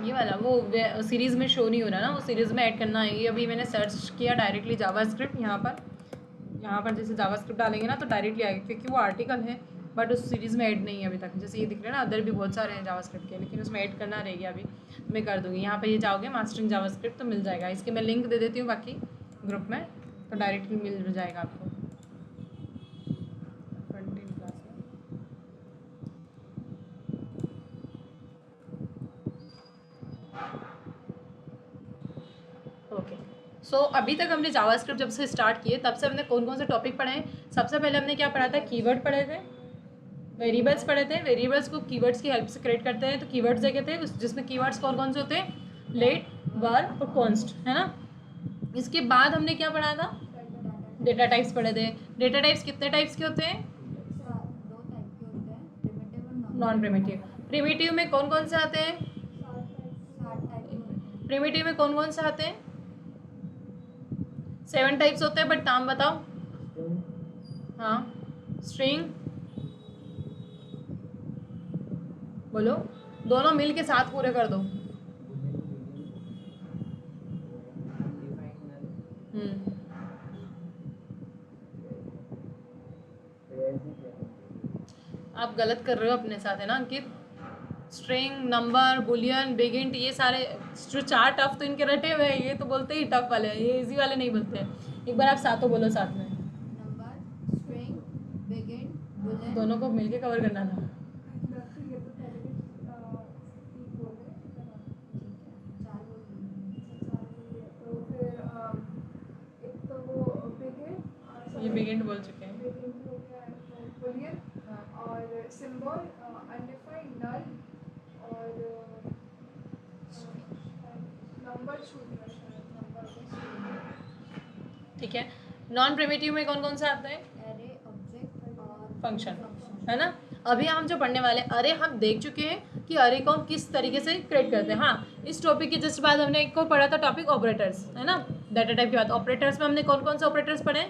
ये वाला वो सीरीज़ में शो नहीं हो रहा ना, वो सीरीज़ में ऐड करना है। ये अभी मैंने सर्च किया डायरेक्टली जावास्क्रिप्ट, यहाँ पर जैसे जावास्क्रिप्ट डालेंगे ना तो डायरेक्टली आएगा, क्योंकि वो आर्टिकल है बट उस सीरीज़ में ऐड नहीं है अभी तक। जैसे ये दिख रहा है ना, अदर भी बहुत सारे हैं जावास्क्रिप्ट के, लेकिन उसमें ऐड करना रहेगी अभी, मैं कर दूँगी। यहाँ पे ये जाओगे मास्टरिंग जावास्क्रिप्ट तो मिल जाएगा। इसके मैं लिंक दे देती हूँ बाकी ग्रुप में, तो डायरेक्टली मिल जाएगा आपको। फ्रंट क्लास में ओके। सो अभी तक हमने जावास्क्रिप्ट जब से स्टार्ट किए तब से हमने कौन कौन से टॉपिक पढ़े हैं। सबसे पहले हमने क्या पढ़ा था, कीवर्ड पढ़े थे, वेरिएबल्स पढ़े थे। वेरिएबल्स को कीवर्ड्स की हेल्प से क्रिएट करते हैं, तो कीवर्ड्स देखे थे जिसमें कीवर्ड्स कौन कौन से होते हैं, लेट, वर और कॉन्स्ट, है ना। इसके बाद हमने क्या पढ़ा था, डेटा टाइप्स पढ़े थे। डेटा टाइप्स कितने टाइप्स के होते हैं, नॉन प्रिमिटिव। प्रिमिटिव में कौन कौन से आते हैं, प्रिमिटिव में कौन कौन से आते हैं, 7 टाइप्स होते हैं, बट नाम बताओ। हाँ, स्ट्रिंग, बोलो, दोनों मिल के साथ पूरे कर दो। आप गलत कर रहे हो अपने साथ, है ना Ankit. String, number, boolean, big int, ये सारे जो 4 टफ तो इनके रटे हुए हैं, ये तो बोलते ही टफ वाले हैं, ये इजी वाले नहीं बोलते हैं। एक बार आप सातों बोलो साथ में, number, string, big int, Boolean, दोनों को मिलके कवर करना था। ये बिग इंट बोल चुके हैं। और सिंबल, अनडिफाइंड, नल और नंबर शून्य, शायद नंबर। ठीक है। नॉन प्रिमिटिव में कौन कौन से आते हैं, एरे, ऑब्जेक्ट और फंक्शन, है ना। अभी हम जो पढ़ने वाले अरे, हम देख चुके हैं कि अरे को हम किस तरीके से क्रिएट करते हैं। हाँ, इस टॉपिक के जस्ट बाद हमने एक को पढ़ा था टॉपिक ऑपरेटर्स, है ना। डाटा टाइप के बाद ऑपरेटर्स में हमने कौन कौन से ऑपरेटर्स पढ़े,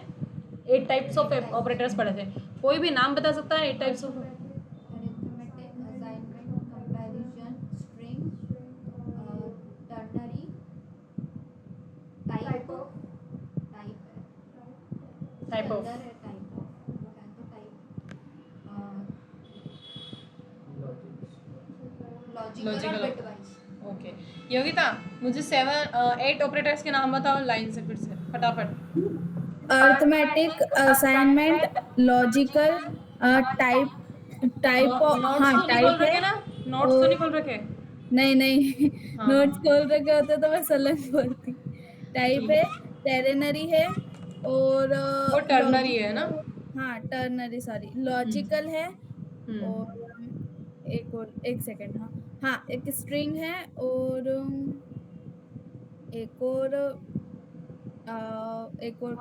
8 टाइप्स ऑफ ऑपरेटर्स पढ़े थे। कोई भी नाम बता सकता है 8 types of, arithmetic, assignment, comparison, string, ternary, type of, type of, logical और बिटवाइज। ओके। योगिता, मुझे 8 ऑपरेटर्स के नाम बताओ लाइन से, फिर से फटाफट। Arithmetic, assignment, logical, type, notes हाँ तो नहीं खोल टाइप रखे है। ना, नोट्स तो नहीं खोल रखे। नहीं हाँ, नोट्स खोल रखे होते तो मैं सलन बोलती। टाइप है, टेरेनरी है और वो टर्नरी है ना। हाँ टर्नरी, सॉरी, लॉजिकल है और एक सेकंड, हाँ एक स्ट्रिंग है और एक और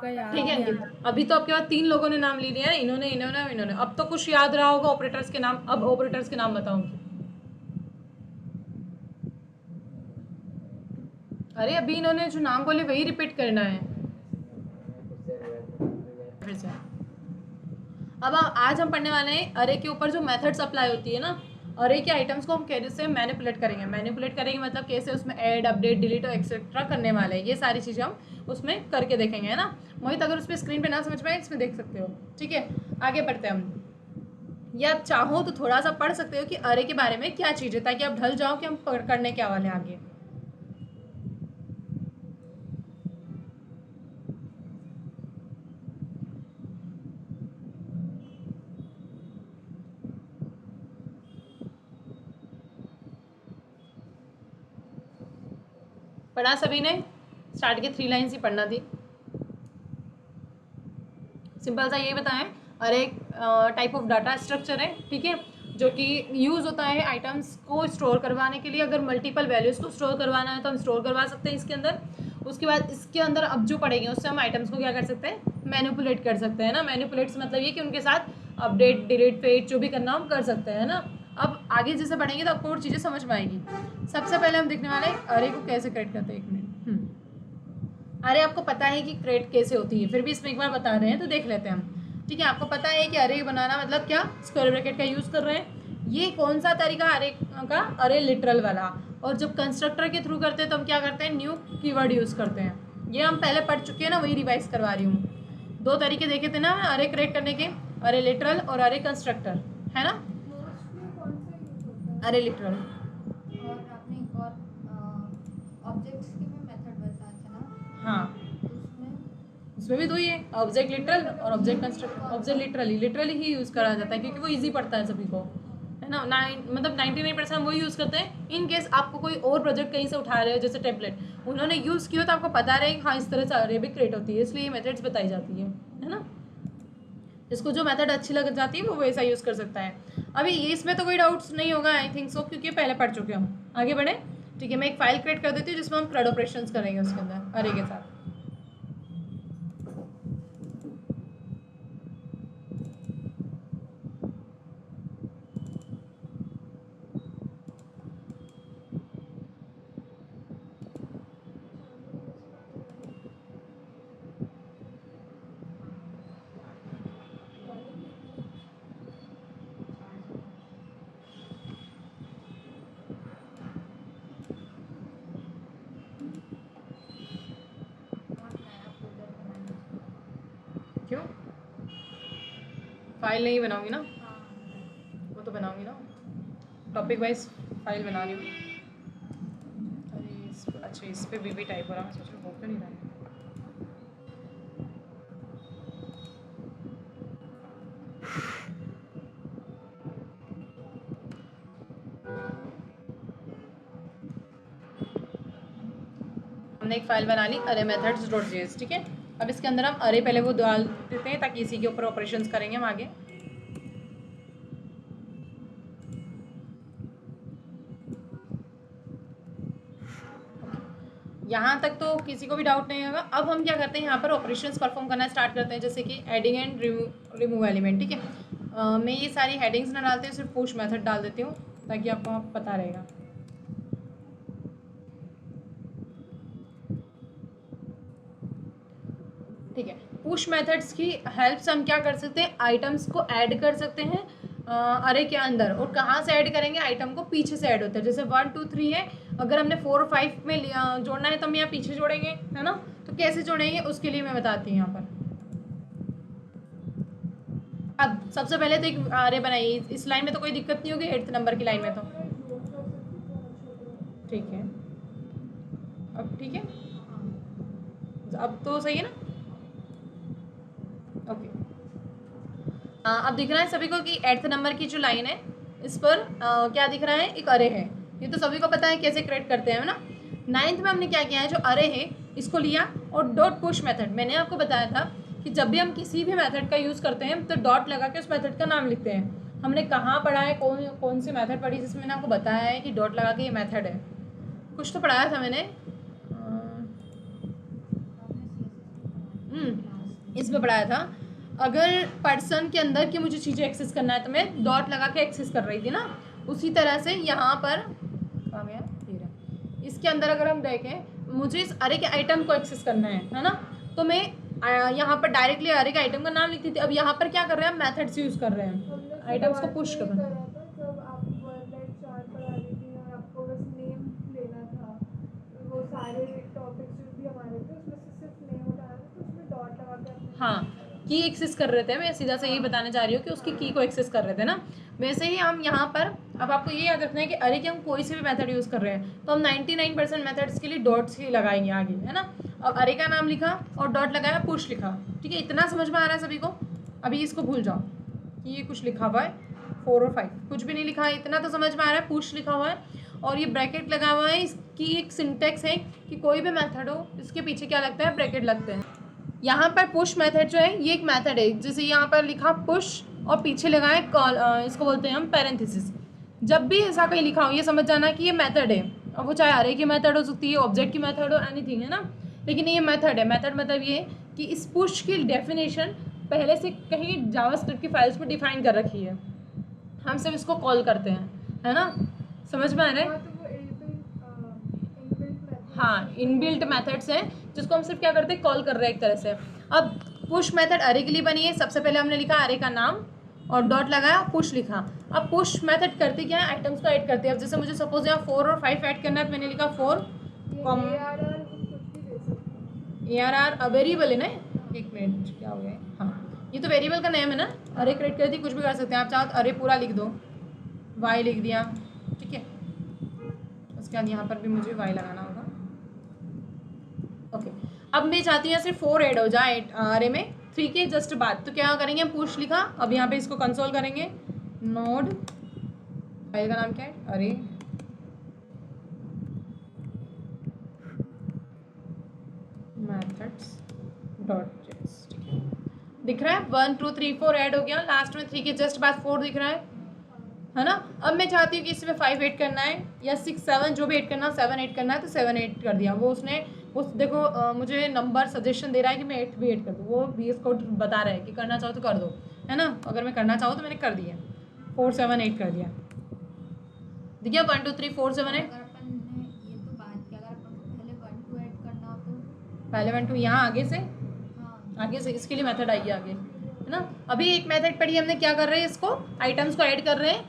का याद ठीक है नहीं आ अंकित, रहा। अभी तो आपके पास 3 लोगों ने नाम ले लिया है, इन्होंने इन्होंने और इन्होंने। अब तो कुछ याद रहा होगा ऑपरेटर्स के नाम। अब ऑपरेटर्स के नाम बताऊंगी। अरे अभी इन्होंने जो नाम बोले वही रिपीट करना है फिर से। अब आज हम पढ़ने वाले हैं अरे के ऊपर जो मेथड्स अप्लाई होती है ना, अरे के आइटम्स को हम कैसे मैनिपुलेट करेंगे। मैनिपुलेट करेंगे मतलब कैसे उसमें ऐड, अपडेट, डिलीट और एक्सेट्रा करने वाले हैं। ये सारी चीज़ें हम उसमें करके देखेंगे, है ना। मोहित, अगर उस पर स्क्रीन पे ना समझ पाए इसमें देख सकते हो। ठीक है, आगे बढ़ते हैं हम। या आप चाहो तो थोड़ा सा पढ़ सकते हो कि अरे के बारे में क्या चीज़ है, ताकि आप ढल जाओ कि हम करने क्या वाले हैं आगे। पढ़ा सभी ने, स्टार्ट के 3 लाइन्स ही पढ़ना थी। सिंपल सा ये बताएं, अरे टाइप ऑफ डाटा स्ट्रक्चर है, ठीक है, जो कि यूज़ होता है आइटम्स को स्टोर करवाने के लिए। अगर मल्टीपल वैल्यूज़ को स्टोर करवाना है तो हम स्टोर करवा सकते हैं इसके अंदर। उसके बाद इसके अंदर अब जो पढ़ेंगे उससे हम आइटम्स को क्या कर सकते हैं, मैनिपुलेट कर सकते हैं ना। मैनिपुलेट्स मतलब ये कि उनके साथ अपडेट, डिलीट, फेच जो भी करना हम कर सकते हैं ना। अब आगे जैसे पढ़ेंगे तो आपको और चीज़ें समझ में आएगी। सबसे पहले हम देखने वाले अरे को कैसे क्रिएट करते हैं। 1 मिनट। अरे आपको पता है कि क्रिएट कैसे होती है, फिर भी इसमें एक बार बता रहे हैं तो देख लेते हैं हम। ठीक है, आपको पता है कि अरे बनाना मतलब क्या, स्क्वायर ब्रैकेट का यूज़ कर रहे हैं। ये कौन सा तरीका अरे का, अरे लिटरल वाला। और जब कंस्ट्रक्टर के थ्रू करते हैं तो हम क्या करते हैं, न्यू कीवर्ड यूज़ करते हैं। ये हम पहले पढ़ चुके हैं ना, वही रिवाइज करवा रही हूँ। 2 तरीके देखे थे ना अरे क्रिएट करने के, अरे लिटरल और अरे कंस्ट्रक्टर, है ना। मोस्टली कौन सा यूज होता है? अरे लिटरल। और आपने एक और ऑब्जेक्ट्स के भी मेथड बताया था ना, हाँ, उसमें उसमें भी 2 ही है, ऑब्जेक्ट लिटरल और ऑब्जेक्ट कंस्ट्रक्टर। ऑब्जेक्ट लिटरली ही यूज़ करा जाता है क्योंकि वो ईजी पड़ता है सभी को, है ना। 99% हम वही यूज़ करते हैं। इन केस आपको कोई और प्रोजेक्ट कहीं से उठा रहे हो, जैसे टेम्पलेट उन्होंने यूज़ किया तो आपको पता रहे हाँ इस तरह से अरे भी क्रिएट होती है, इसलिए ये मेथड्स बताई जाती है ना। जिसको जो मेथड अच्छी लग जाती है वो वैसा यूज़ कर सकता है। अभी ये इसमें तो कोई डाउट्स नहीं होगा, आई थिंक सो, क्योंकि पहले पढ़ चुके हम। आगे बढ़े, ठीक है। मैं एक फाइल क्रिएट कर देती हूँ जिसमें हम CRUD ऑपरेशंस करेंगे उसके अंदर अरे के साथ। क्यों फाइल नहीं बनाऊंगी ना, वो तो बनाऊंगी ना, टॉपिक वाइज फाइल बना रही हूँ। अरे अच्छा इस पे भी टाइप हो रहा है, मैं सोच रहा हूँ हो क्यों नहीं रहा है। हमने एक फाइल बना ली अरे methods.js, ठीक है। अब इसके अंदर हम अरे पहले वो डाल देते हैं ताकि इसी के ऊपर ऑपरेशंस करेंगे हम आगे। यहाँ तक तो किसी को भी डाउट नहीं होगा। अब हम क्या करते हैं, यहाँ पर ऑपरेशंस परफॉर्म करना स्टार्ट करते हैं, जैसे कि एडिंग एंड रिमूव एलिमेंट, ठीक है। मैं ये सारी हेडिंग्स ना डालती हूँ, सिर्फ पुश मेथड डाल देती हूँ ताकि आपको पता रहेगा। ठीक है, पुश मेथड्स की हेल्प से हम क्या कर सकते हैं, आइटम्स को ऐड कर सकते हैं अरे के अंदर। और कहाँ से ऐड करेंगे, आइटम को पीछे से ऐड होता है। जैसे 1 2 3 है, अगर हमने 4 और 5 में जोड़ना है तो हम यहाँ पीछे जोड़ेंगे, है ना। तो कैसे जोड़ेंगे उसके लिए मैं बताती हूँ यहाँ पर। अब सबसे पहले तो एक अरे बनाइए, इस लाइन में तो कोई दिक्कत नहीं होगी, 8th नंबर की लाइन में तो ठीक है। अब ठीक है, अब तो सही है ना, ओके। अब दिख रहा है सभी को कि 8th नंबर की जो लाइन है इस पर क्या दिख रहा है, एक अरे है। ये तो सभी को पता है कैसे क्रिएट करते हैं, ना। 9th में हमने क्या किया है, जो अरे है इसको लिया और डॉट पुश मेथड, मैंने आपको बताया था कि जब भी हम किसी भी मेथड का यूज़ करते हैं तो डॉट लगा के उस मेथड का नाम लिखते हैं। हमने कहाँ पढ़ा है, कौन सी मेथड पढ़ी जिसमें मैंने आपको बताया है कि डॉट लगा के ये मेथड है, कुछ तो पढ़ाया था मैंने, इसमें पढ़ाया था। अगर पर्सन के अंदर की मुझे चीज़ें एक्सेस करना है तो मैं डॉट लगा के एक्सेस कर रही थी ना, उसी तरह से यहाँ पर कहाँ गया, ये रहा। इसके अंदर अगर हम देखें मुझे इस अरे के आइटम को एक्सेस करना है ना, तो मैं यहाँ पर डायरेक्टली अरे के आइटम का नाम लिखती थी। अब यहाँ पर क्या कर रहे हैं, हम मेथड्स यूज़ कर रहे हैं, आइटम्स को पुश कर रहे हैं। जब आप 1/4 पढ़ा रही थी और आपको बस नेम लेना था, वो सारे टॉपिक्स जो भी हमारे थे उसमें से सिर्फ नेम उठाना था, तो उसमें डॉट लगा के अपने हाँ, की एक्सेस कर रहे थे, मैं सीधा से यही बताने जा रही हूँ कि उसकी की को एक्सेस कर रहे थे ना। वैसे ही हम यहाँ पर, अब आपको ये याद रखना है कि अरे कि हम कोई से भी मेथड यूज़ कर रहे हैं तो हम 99% मेथड्स के लिए डॉट्स ही लगाएंगे आगे, है ना। अब अरे का नाम लिखा और डॉट लगाया, पुश लिखा, ठीक है। इतना समझ में आ रहा है सभी को। अभी इसको भूल जाओ कि ये कुछ लिखा हुआ है 4 और 5, कुछ भी नहीं लिखा है, इतना तो समझ में आ रहा है। पुश लिखा हुआ है और ये ब्रैकेट लगा हुआ है, इसकी एक सिंटेक्स है कि कोई भी मेथड हो इसके पीछे क्या लगता है, ब्रैकेट लगते हैं। यहाँ पर पुश मेथड जो है ये एक मेथड है, जैसे यहाँ पर लिखा पुश और पीछे लगा है कॉल, इसको बोलते हैं हम पैरेंथेसिस। जब भी ऐसा कहीं लिखा हो ये समझ जाना कि ये मेथड है, और वो चाहे अरे की मेथड हो सकती है, ऑब्जेक्ट की मेथड हो, एनीथिंग, है ना। लेकिन ये मेथड है। मेथड मतलब ये कि इस पुश की डेफिनेशन पहले से कहीं जावास्क्रिप्ट की फाइल्स में डिफाइन कर रखी है, हम सब इसको कॉल करते हैं, है ना। समझ में आ रहा है। तो वो इनबिल्ट मेथड, हाँ, इनबिल्ट मेथड्स हैं जिसको हम सिर्फ क्या करते हैं, कॉल कर रहे हैं एक तरह से। अब पुश मेथड अरे के लिए बनी है। सबसे पहले हमने लिखा अरे का नाम, और डॉट लगाया, पुश लिखा। अब पुश मेथड करती क्या है, आइटम्स को ऐड करती है। अब जैसे मुझे सपोज यहाँ 4 और 5 ऐड करना है तो मैंने लिखा 4 ये कॉम ARR कुछ भी दे सकते हैं। ARR वेरिएबल है ना, एक मिनट क्या हो गया, हाँ ये तो वेरिएबल का नेम है ना, अरे क्रिएट कर दी, कुछ भी कर सकते हैं आप, चाहो तो अरे पूरा लिख दो, वाई लिख दिया, ठीक है। उसके बाद यहाँ पर भी मुझे वाई लगाना होगा। ओके, अब मैं चाहती हूँ सिर्फ 4 ऐड हो जाए अरे में 3 के जस्ट बाद, तो क्या करेंगे, पुश लिखा। अब यहाँ पे इसको कंसोल करेंगे, नोड फाइल का नाम क्या है, अरे methods डॉट जेएस, ठीक है। दिख रहा है 1 2 3 4 ऐड हो गया, लास्ट में 3 के जस्ट बाद 4 दिख रहा है ना। अब मैं चाहती हूँ कि इसमें 5 ऐड करना है या 6 7 जो भी ऐड करना, 7 ऐड करना है तो 7 ऐड कर दिया। वो उसने उस देखो मुझे नंबर सजेशन दे रहा है कि मैं 8 भी ऐड कर दूँ, वो भी इसको बता रहा है कि करना चाहो तो कर दो, है ना। अगर मैं करना चाहूँ तो मैंने कर दिया, 4 7 8 कर दिया, देखिए 1 2 3 4 7 8। अगर अपन ने ये तो बात की, अगर अपन को पहले 1 2 ऐड करना हो तो पहले 1 2 यहाँ आगे से, हाँ आगे से इसके लिए मेथड आएगी आगे, है ना। अभी एक मेथड पढ़ी हमने, क्या कर रहे हैं, इसको आइटम्स को ऐड कर रहे हैं,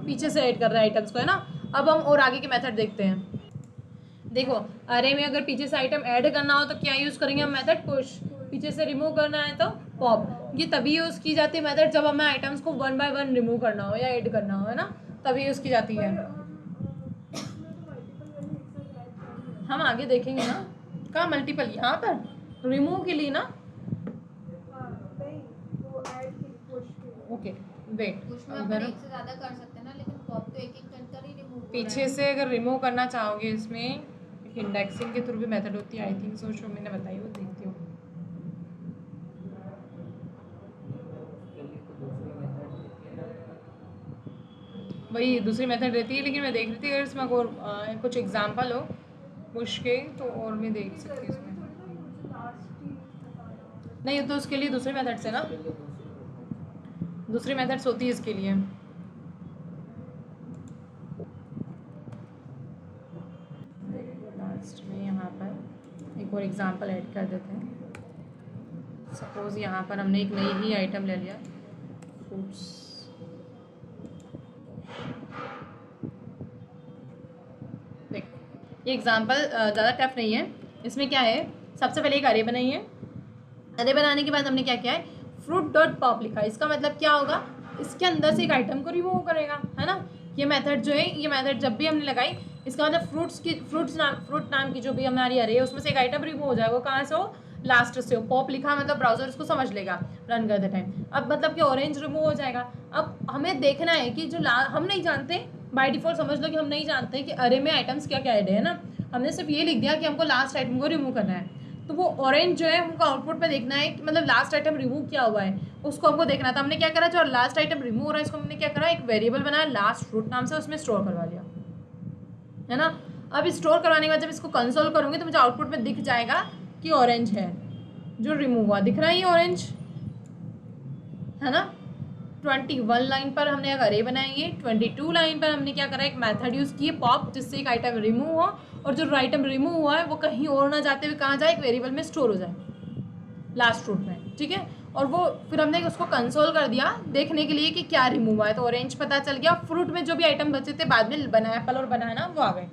पीछे से ऐड कर रहे हैं आइटम्स को, है ना। अब हम और आगे के मेथड देखते हैं। देखो अरे में अगर पीछे से आइटम ऐड करना हो तो क्या यूज़ करेंगे हम, मेथड पुश। पीछे से रिमूव करना है तो पॉप। ये तभी यूज़ की जाती है मेथड जब हमें आइटम्स को 1 बाय 1 रिमूव करना हो या ऐड करना हो, है ना, तभी यूज़ की जाती है। हम आगे देखेंगे ना, कहाँ मल्टीपल, यहाँ पर रिमूव के लिए ना। हाँ नहीं, वो ऐड की पुश की। ओके वेट, उसमें अपन अगर एक से ज़्यादा कर सकते हैं ना, लेकिन पॉप तो एक एक कर ही रिमूव पीछे से अगर रिमूव करना चाहोगे, इसमें इंडेक्सिंग के थ्रू भी मेथड होती है, आई थिंक सो, जो मैंने बताई वो देखती हूँ। वही दूसरी मेथड रहती है, लेकिन मैं देख रही थी अगर इसमें और कुछ एग्जांपल हो पुश के तो और मैं देख सकती हूँ इसमें। नहीं तो उसके लिए दूसरी मेथड्स है ना, दूसरी मेथड्स होती है इसके लिए। लास्ट में यहाँ पर एक और एग्जांपल ऐड कर देते हैं। सपोज यहाँ पर हमने एक नई ही आइटम ले लिया, फ्रूट्स। देख ये एग्जांपल ज़्यादा टफ नहीं है। इसमें क्या है, सबसे पहले एक अरे बनाई है, अरे बनाने के बाद हमने क्या किया है, फ्रूट डॉट पॉप लिखा है। इसका मतलब क्या होगा, इसके अंदर से एक आइटम को रिमूव करेगा, है ना। ये मेथड जो है, ये मेथड जब भी हमने लगाई, इसका मतलब फ्रूट नाम की जो भी हमारी अरे है उसमें से एक आइटम रिमूव हो जाएगा। वो कहाँ से हो, लास्ट से हो। पॉप लिखा मतलब ब्राउजर उसको समझ लेगा रन करते टाइम। अब मतलब कि ऑरेंज रिमूव हो जाएगा। अब हमें देखना है कि जो हम नहीं जानते, बाय डिफॉल्ट समझ लो कि हम नहीं जानते कि अरे में आइटम्स क्या क्या ऐड है ना। हमने सिर्फ ये लिख दिया कि हमको लास्ट आइटम को रिमूव करना है, तो वो ऑरेंज जो है हमको आउटपुट पे देखना है कि मतलब लास्ट आइटम रिमूव क्या हुआ है, उसको हमको देखना था। हमने क्या करा, जो लास्ट आइटम रिमूव हो रहा है इसको हमने क्या करा, एक वेरिएबल बनाया लास्ट फ्रूट नाम से, उसमें स्टोर करवा लिया, है ना। अब स्टोर करवाने के बाद जब इसको कंसोल करूँगी तो मुझे आउटपुट में दिख जाएगा कि ऑरेंज है जो रिमूव हुआ, दिख रहा है ये ऑरेंज, है ना। 21 लाइन पर हमने एक अरे बनाई है, 22 लाइन पर हमने क्या करा, एक मेथड यूज़ की है पॉप, जिससे एक आइटम रिमूव हो और जो आइटम रिमूव हुआ है वो कहीं और ना जाते हुए कहाँ जाए, एक वेरिएबल में स्टोर हो जाए लास्ट फ्रूट में, ठीक है। और वो फिर हमने उसको कंसोल कर दिया देखने के लिए कि क्या रिमूव हुआ है, तो ऑरेंज पता चल गया। फ्रूट में जो भी आइटम बचे थे बाद में बनाया, एप्पल और बनाना, वो आ गए।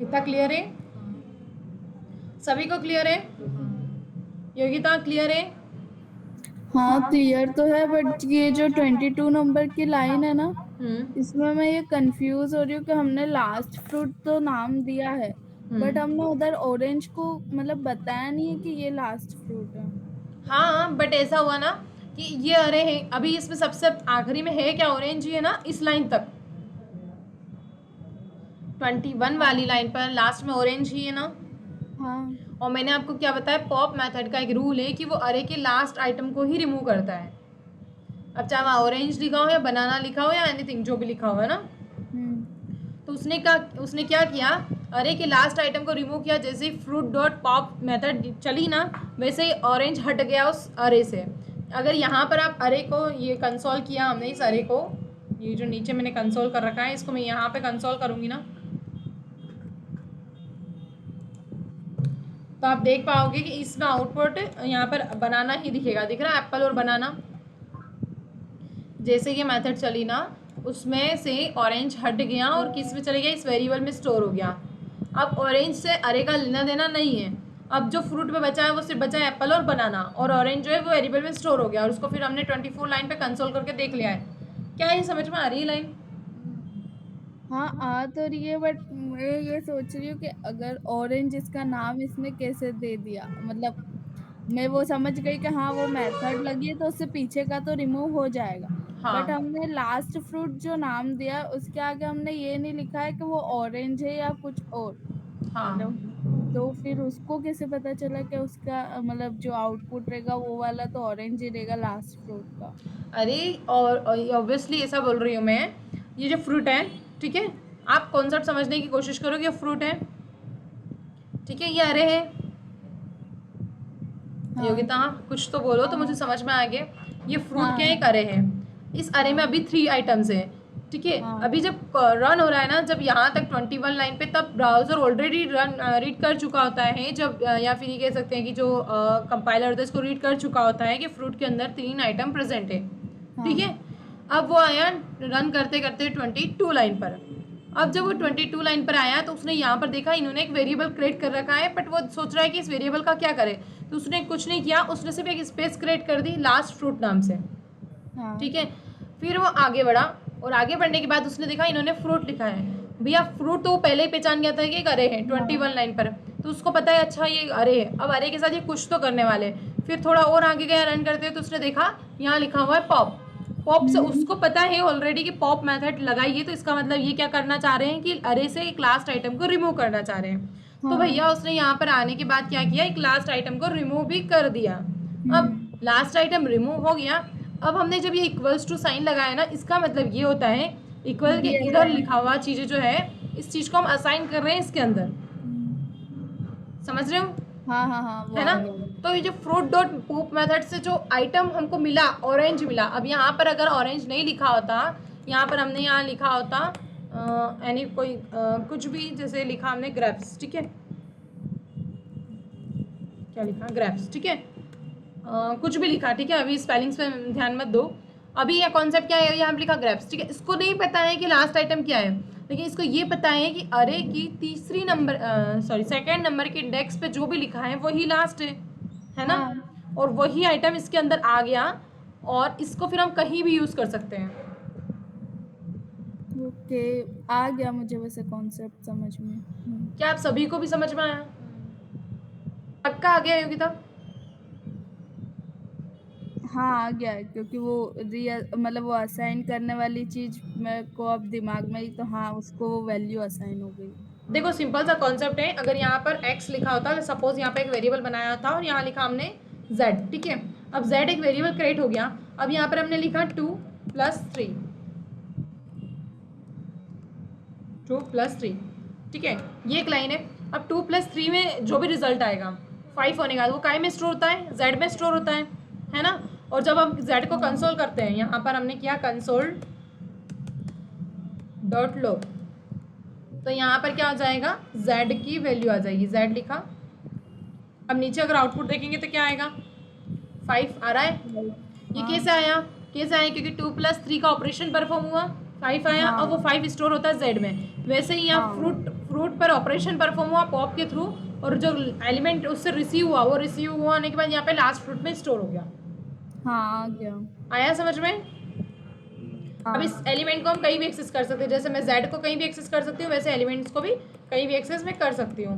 इतना क्लियर है, सभी को क्लियर है, योगिता क्लियर है? हाँ क्लियर तो है, बट ये जो 22 नंबर की लाइन है ना, इसमें मैं ये कंफ्यूज हो रही हूँ कि हमने लास्ट फ्रूट तो नाम दिया है, बट हमने उधर ऑरेंज को मतलब बताया नहीं है कि ये लास्ट फ्रूट है। हाँ बट ऐसा हुआ ना कि ये अरे है, अभी इसमें सबसे आखिरी में है क्या, ऑरेंज ही है ना, इस लाइन तक 21 वाली लाइन पर लास्ट में ऑरेंज ही है ना। हाँ और मैंने आपको क्या बताया, पॉप मेथड का एक रूल है कि वो अरे के लास्ट आइटम को ही रिमूव करता है। अब चाहे वहाँ ऑरेंज लिखा हो या बनाना लिखा हो या एनीथिंग जो भी लिखा हो, है ना। तो उसने क्या किया, अरे के लास्ट आइटम को रिमूव किया। जैसे ही फ्रूट डॉट पॉप मेथड चली ना, वैसे ही ऑरेंज हट गया उस अरे से। अगर यहाँ पर आप अरे को ये कंसोल किया हमने, इस अरे को, ये जो नीचे मैंने कंसोल कर रखा है, इसको मैं यहाँ पे कंसोल करूँगी ना, तो आप देख पाओगे कि इसमें आउटपुट यहाँ पर बनाना ही दिखेगा। दिख रहा है एप्पल और बनाना, जैसे ये मेथड चली ना, उसमें से ऑरेंज हट गया और किस में चले गया, इस वेरिएबल में स्टोर हो गया। अब ऑरेंज से अरे का लेना देना नहीं है, अब जो फ्रूट में बचा है वो सिर्फ बचा है एप्पल और बनाना, और ऑरेंज जो है वो वेरिएबल में स्टोर हो गया, और उसको फिर हमने 24 लाइन पे कंसोल करके देख लिया है। क्या ये समझ में आ रही है लाइन? हाँ आ तो रही है, बट मैं ये सोच रही हूँ कि अगर ऑरेंज इसका नाम इसने कैसे दे दिया, मतलब मैं वो समझ गई कि हाँ वो मेथड लगी है तो उससे पीछे का तो रिमूव हो जाएगा, बट हाँ हमने लास्ट फ्रूट जो नाम दिया उसके आगे हमने ये नहीं लिखा है कि वो ऑरेंज है या कुछ और, हाँ मतलब तो फिर उसको कैसे पता चला कि उसका मतलब जो आउटपुट रहेगा वो वाला तो ऑरेंज ही रहेगा लास्ट फ्रूट का। अरे और ऑब्वियसली ऐसा बोल रही हूँ मैं, ये जो फ्रूट है, ठीक है, आप कॉन्सेप्ट समझने की कोशिश करो कि ये फ्रूट है, ठीक है, ये अरे है। हाँ। योगिता कुछ तो बोलो तो मुझे समझ में आ गया। ये फ्रूट हाँ। क्या है, एक अरे है। इस अरे में अभी 3 आइटम्स हैं, ठीक है। हाँ। अभी जब रन हो रहा है ना, जब यहाँ तक 21 लाइन पे, तब ब्राउजर ऑलरेडी रीड कर चुका होता है, जब या फिर ये कह सकते हैं कि जो कंपाइलर होता है इसको रीड कर चुका होता है कि फ्रूट के अंदर 3 आइटम प्रेजेंट है, ठीक है। अब वो आया रन करते करते 22 लाइन पर। अब जब वो 22 लाइन पर आया तो उसने यहाँ पर देखा इन्होंने एक वेरिएबल क्रिएट कर रखा है, बट वो सोच रहा है कि इस वेरिएबल का क्या करे, तो उसने कुछ नहीं किया, उसने सिर्फ एक स्पेस क्रिएट कर दी लास्ट फ्रूट नाम से, ठीक है। फिर वो आगे बढ़ा, और आगे बढ़ने के बाद उसने देखा इन्होंने फ्रूट लिखा है। भैया फ्रूट तो वो पहले ही पहचान गया था कि एक अरे है 21 लाइन पर, तो उसको पता है अच्छा ये अरे है। अब अरे के साथ ये कुछ तो करने वाले। फिर थोड़ा और आगे गया रन करते तो उसने देखा यहाँ लिखा हुआ है पॉप। पॉप से उसको पता है ऑलरेडी कि पॉप मेथड लगाइए, तो इसका मतलब ये क्या करना चाह रहे हैं कि अरे से एक लास्ट आइटम को रिमूव करना चाह रहे हैं। तो भैया उसने यहाँ पर आने के बाद क्या किया, एक लास्ट आइटम को रिमूव भी कर दिया। अब लास्ट आइटम रिमूव हो गया। अब हमने जब ये इक्वल्स टू साइन लगाया ना, इसका मतलब ये होता है इक्वल के इधर लिखा हुआ चीजें जो है, इस चीज को हम असाइन कर रहे हैं इसके अंदर, समझ रहे हो? हाँ हाँ हाँ है ना। तो ये जो फ्रूट डॉट पॉप मेथड से जो आइटम हमको मिला ऑरेंज मिला। अब यहाँ पर अगर ऑरेंज नहीं लिखा होता, यहाँ पर हमने यहाँ लिखा होता यानी कोई कुछ भी, जैसे लिखा हमने ग्रेप्स, ठीक है, क्या लिखा ग्रेप्स, ठीक है, कुछ भी लिखा, ठीक है। अभी स्पेलिंग्स पे ध्यान मत दो। अभी ये कॉन्सेप्ट क्या है, यहाँ पे लिखा ग्रेप्स, ठीक है। इसको नहीं पता है कि लास्ट आइटम क्या है, लेकिन इसको ये पता है कि अरे की सेकंड नंबर के इंडेक्स पे जो भी लिखा है वही लास्ट है ना। और वही आइटम इसके अंदर आ गया, और इसको फिर हम कहीं भी यूज कर सकते हैं। ओके आ गया मुझे वैसे कॉन्सेप्ट समझ में। क्या आप सभी को भी समझ में आया? पक्का आ गया योगिता? हाँ आ गया है, क्योंकि वो रियल मतलब वो असाइन करने वाली चीज मेरे को अब दिमाग में ही, तो हाँ उसको वो वैल्यू असाइन हो गई। देखो सिंपल सा कॉन्सेप्ट है। अगर यहाँ पर x लिखा होता, सपोज यहाँ पे एक वेरिएबल बनाया था और यहाँ लिखा हमने z, ठीक है। अब z एक वेरिएबल क्रिएट हो गया। अब यहाँ पर हमने लिखा 2 + 3, 2 + 3, ठीक है, ये एक लाइन है। अब 2 + 3 में जो भी रिजल्ट आएगा 5 होने का, वो काय में स्टोर होता है, z में स्टोर होता है ना। और जब हम z को कंसोल करते हैं, यहाँ पर हमने किया कंसोल डॉट log, तो यहाँ पर क्या हो जाएगा, z की वैल्यू आ जाएगी, z लिखा। अब नीचे अगर आउटपुट देखेंगे तो क्या आएगा, 5 आ रहा है। ये कैसे आया, क्योंकि 2 + 3 का ऑपरेशन परफॉर्म हुआ, 5 आया। अब वो 5 स्टोर होता है z में। वैसे ही यहाँ फ्रूट पर ऑपरेशन परफॉर्म हुआ पॉप के थ्रू, और जो एलिमेंट उससे रिसीव हुआ, वो रिसीव होने के बाद यहाँ पे लास्ट फ्रूट में स्टोर हो गया। हाँ आ गया। आया समझ में? अब इस एलिमेंट को हम कहीं भी एक्सेस कर सकते हैं, जैसे मैं z को कहीं भी एक्सेस कर सकती हूँ, वैसे एलिमेंट्स को भी कहीं भी एक्सेस मैं कर सकती हूँ।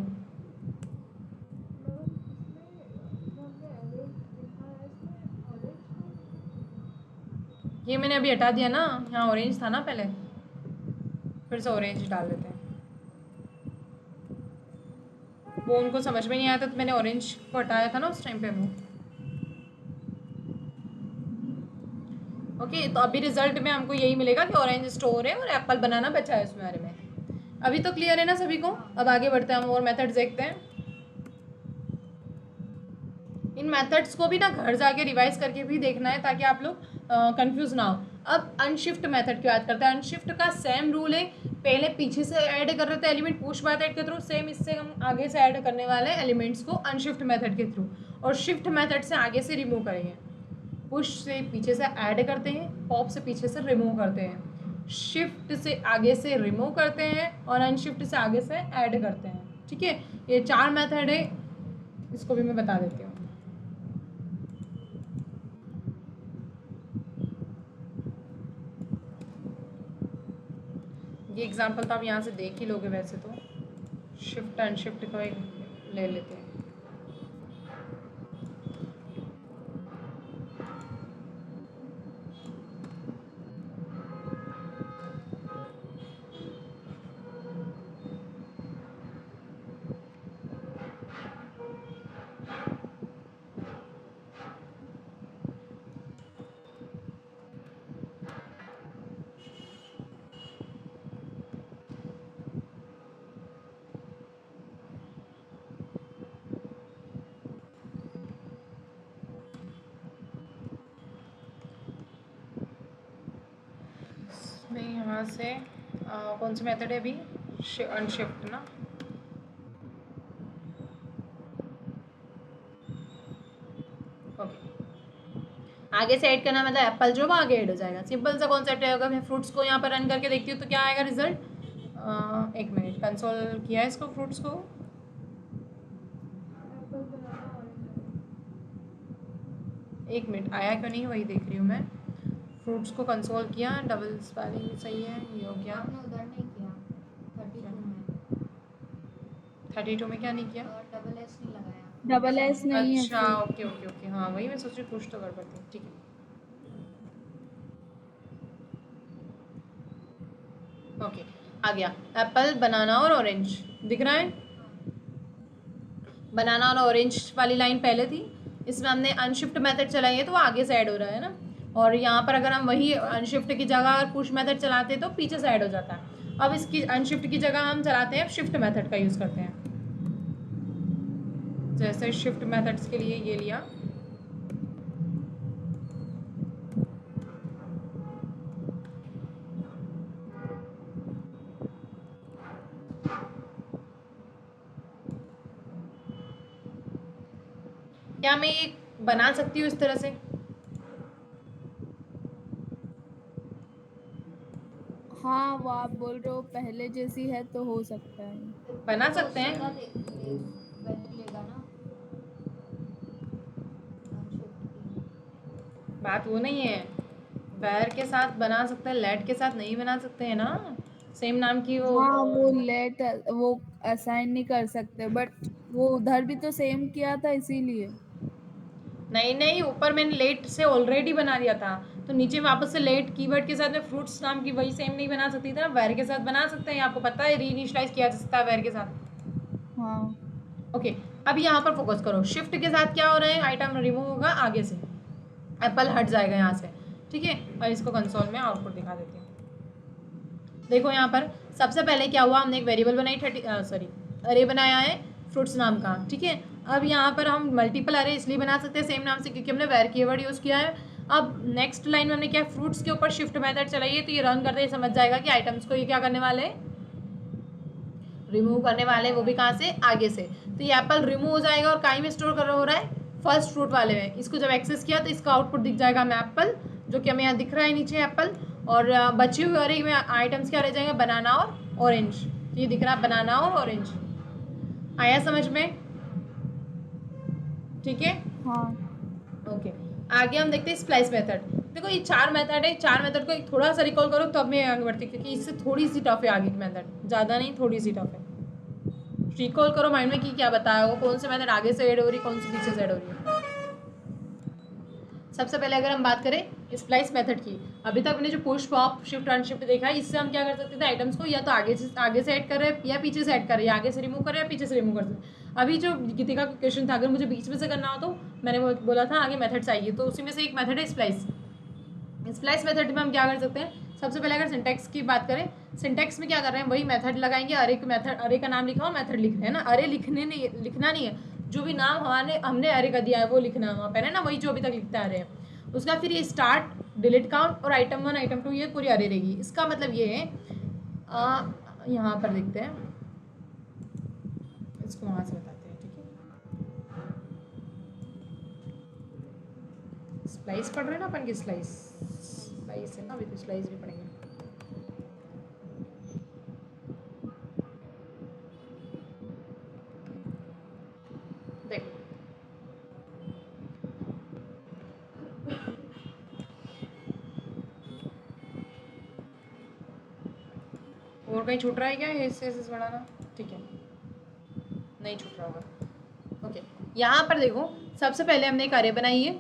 ये मैंने अभी हटा दिया ना, यहाँ ऑरेंज था ना पहले, फिर से ऑरेंज डाल देते हैं। वो उनको समझ में नहीं आया था तो मैंने ऑरेंज को हटाया था ना उस टाइम पे वो। ओके, तो अभी रिजल्ट में हमको यही मिलेगा कि ऑरेंज स्टोर है और एप्पल बनाना बचा है उसमें बारे में। अभी तो क्लियर है ना सभी को? अब आगे बढ़ते हैं, हम और मेथड्स देखते हैं। इन मेथड्स को भी ना घर जाके रिवाइज करके भी देखना है, ताकि आप लोग कंफ्यूज ना हो। अब अनशिफ्ट मेथड की बात करते हैं। अनशिफ्ट का सेम रूल है, पहले पीछे से ऐड कर रहे थे एलिमेंट पुश मेथड के थ्रू, सेम इससे हम आगे से ऐड करने वाले एलिमेंट्स को अनशिफ्ट मेथड के थ्रू, और शिफ्ट मेथड से आगे से रिमूव करेंगे। पुश से पीछे से ऐड करते हैं, पॉप से पीछे से रिमूव करते हैं, शिफ्ट से आगे से रिमूव करते हैं और अनशिफ्ट से आगे से ऐड करते हैं। ठीक है, ये 4 मेथड है, इसको भी मैं बता देती हूँ। ये एग्जांपल तो आप यहाँ से देख ही लोगे, वैसे तो शिफ्ट अनशिफ्ट का एक ले लेते हैं। मैं यहाँ से कौन सी मेथड है अभी, अनशिफ्ट ना, ओके। आगे से ऐड करना मतलब एप्पल जो वो आगे ऐड हो जाएगा, सिंपल सा कॉन्सेप्ट है। अगर मैं फ्रूट्स को यहाँ पर रन करके देखती हूँ तो क्या आएगा रिजल्ट, एक मिनट, कंसोल किया है इसको, फ्रूट्स को, एप्पल बनाना ऑरेंज। एक मिनट आया क्यों नहीं वही देख रही हूँ मैं। फ्रूट्स को कंसोल किया, डबल स्पेलिंग सही है, ये हो गया। आपने उधर नहीं किया 32 में, 32 में क्या नहीं किया, डबल एस नहीं लगाया। डबल एस नहीं है अच्छा फिर। ओके ओके ओके, हाँ वही मैं सोच रही कुछ तो गड़बड़ थी। ठीक है, ओके आ गया। एप्पल, बनाना और ऑरेंज दिख रहा है। बनाना और ऑरेंज वाली लाइन पहले थी, इसमें हमने अनशिफ्ट मेथड चलाई है तो वो आगे से ऐड हो रहा है ना, और यहाँ पर अगर हम वही अनशिफ्ट की जगह अगर पुश मेथड चलाते हैं तो पीछे से ऐड हो जाता है। अब इसकी अनशिफ्ट की जगह हम चलाते हैं शिफ्ट मेथड का यूज़ करते हैं। जैसे शिफ्ट मेथड्स के लिए ये लिया, क्या मैं ये बना सकती हूँ इस तरह से, हाँ वो आप बोल रहे हो पहले जैसी है तो हो सकता है। बना सकते हैं। लेगा ना बात वो नहीं है, वेर के साथ बना सकते हैं, लेट के साथ नहीं बना सकते हैं ना, सेम नाम की वो। हाँ वो लेट वो असाइन नहीं कर सकते, बट वो उधर भी तो सेम किया था इसीलिए। नहीं नहीं, ऊपर मैंने लेट से ऑलरेडी बना दिया था, तो नीचे वापस से लेट कीवर्ड के साथ में फ्रूट्स नाम की वही सेम नहीं बना सकती थी ना, वेर के साथ बना सकते हैं, आपको पता है रीइनिशियलाइज किया जा सकता है वेर के साथ। हाँ ओके, अब यहाँ पर फोकस करो, शिफ्ट के साथ क्या हो रहा है, आइटम रिमूव होगा आगे से, एप्पल हट जाएगा यहाँ से। ठीक है, और इसको कंसोल में आउटपुट दिखा देती हूँ। देखो यहाँ पर सबसे पहले क्या हुआ, हमने एक वेरिएबल बनाई, अरे बनाया है फ्रूट्स नाम का। ठीक है, अब यहाँ पर हम मल्टीपल अरे इसलिए बना सकते हैं सेम नाम से क्योंकि हमने वेर कीवर्ड यूज़ किया है। अब नेक्स्ट लाइन में हमने क्या, फ्रूट्स के ऊपर शिफ्ट मेथड चलाइए, तो ये रन करते ही समझ जाएगा कि आइटम्स को ये क्या करने वाले हैं, रिमूव करने वाले, वो भी कहाँ से, आगे से। तो ये एप्पल रिमूव हो जाएगा और कहीं में स्टोर हो रहा है, फर्स्ट फ्रूट वाले में। इसको जब एक्सेस किया तो इसका आउटपुट दिख जाएगा हमें एप्पल, जो कि हमें यहाँ दिख रहा है नीचे एप्पल, और बचे हुए अरे में आइटम्स क्या रह जाएंगे, बनाना और ऑरेंज। ये दिख रहा है बनाना और ऑरेंज, आया समझ में। ठीक है, हाँ ओके। आगे हम देखते हैं स्प्लाइस मेथड। देखो ये 4 मेथड है, 4 मेथड को एक थोड़ा सा रिकॉल करो तब मैं आगे बढ़ती, क्योंकि इससे थोड़ी सी टफ है आगे की मेथड, ज़्यादा नहीं थोड़ी सी टफ है। रिकॉल करो माइंड में कि क्या बताया वो, कौन से मेथड आगे से ऐड हो रही है, कौन सी पीछे से ऐड हो रही है। सबसे पहले अगर हम बात करें स्प्लाइस मेथड की, अभी तक मैंने जो पुश पॉप शिफ्ट अनशिफ्ट देखा है, इससे हम क्या कर सकते थे, आइटम्स को या तो आगे से ऐड कर रहे हैं या पीछे से ऐड कर रहे हैं, या आगे से रिमूव कर रहे हैं या पीछे से रिमूव कर सकते हैं। अभी जो गीतिका का क्वेश्चन था, अगर मुझे बीच में से करना हो तो मैंने बोला था आगे मेथड चाहिए, तो उसी में से एक मेथड है स्प्लाइस। स्प्लाइस मेथड में हम क्या कर सकते हैं, सबसे पहले अगर सिंटैक्स की बात करें, सिंटैक्स में क्या कर रहे हैं, वही मेथड लगाएंगे, अरे का नाम लिखा हो, मेथड लिख रहे हैं ना, अरे लिखना नहीं है, जो भी नाम हमने अरे का दिया है वो लिखना है वहाँ पर, है ना, वही जो अभी तक लिखते आ रहे हैं। उसका फिर ये स्टार्ट, डिलीट काउंट और आइटम 1 आइटम 2 ये पूरी अरे रहेगी। इसका मतलब ये है, यहाँ पर देखते हैं, इसको वहाँ से बताते हैं। ठीक है, स्लाइस पढ़ रहे हैं ना अपन की, स्लाइस है ना, अभी तो स्लाइस भी पढ़ेंगे। देखो और कहीं छूट रहा है क्या ऐसे बढ़ाना? ठीक है, नहीं छूट रहा होगा। ओके, यहाँ पर देखो सबसे पहले हमने एक अरे बनाई है।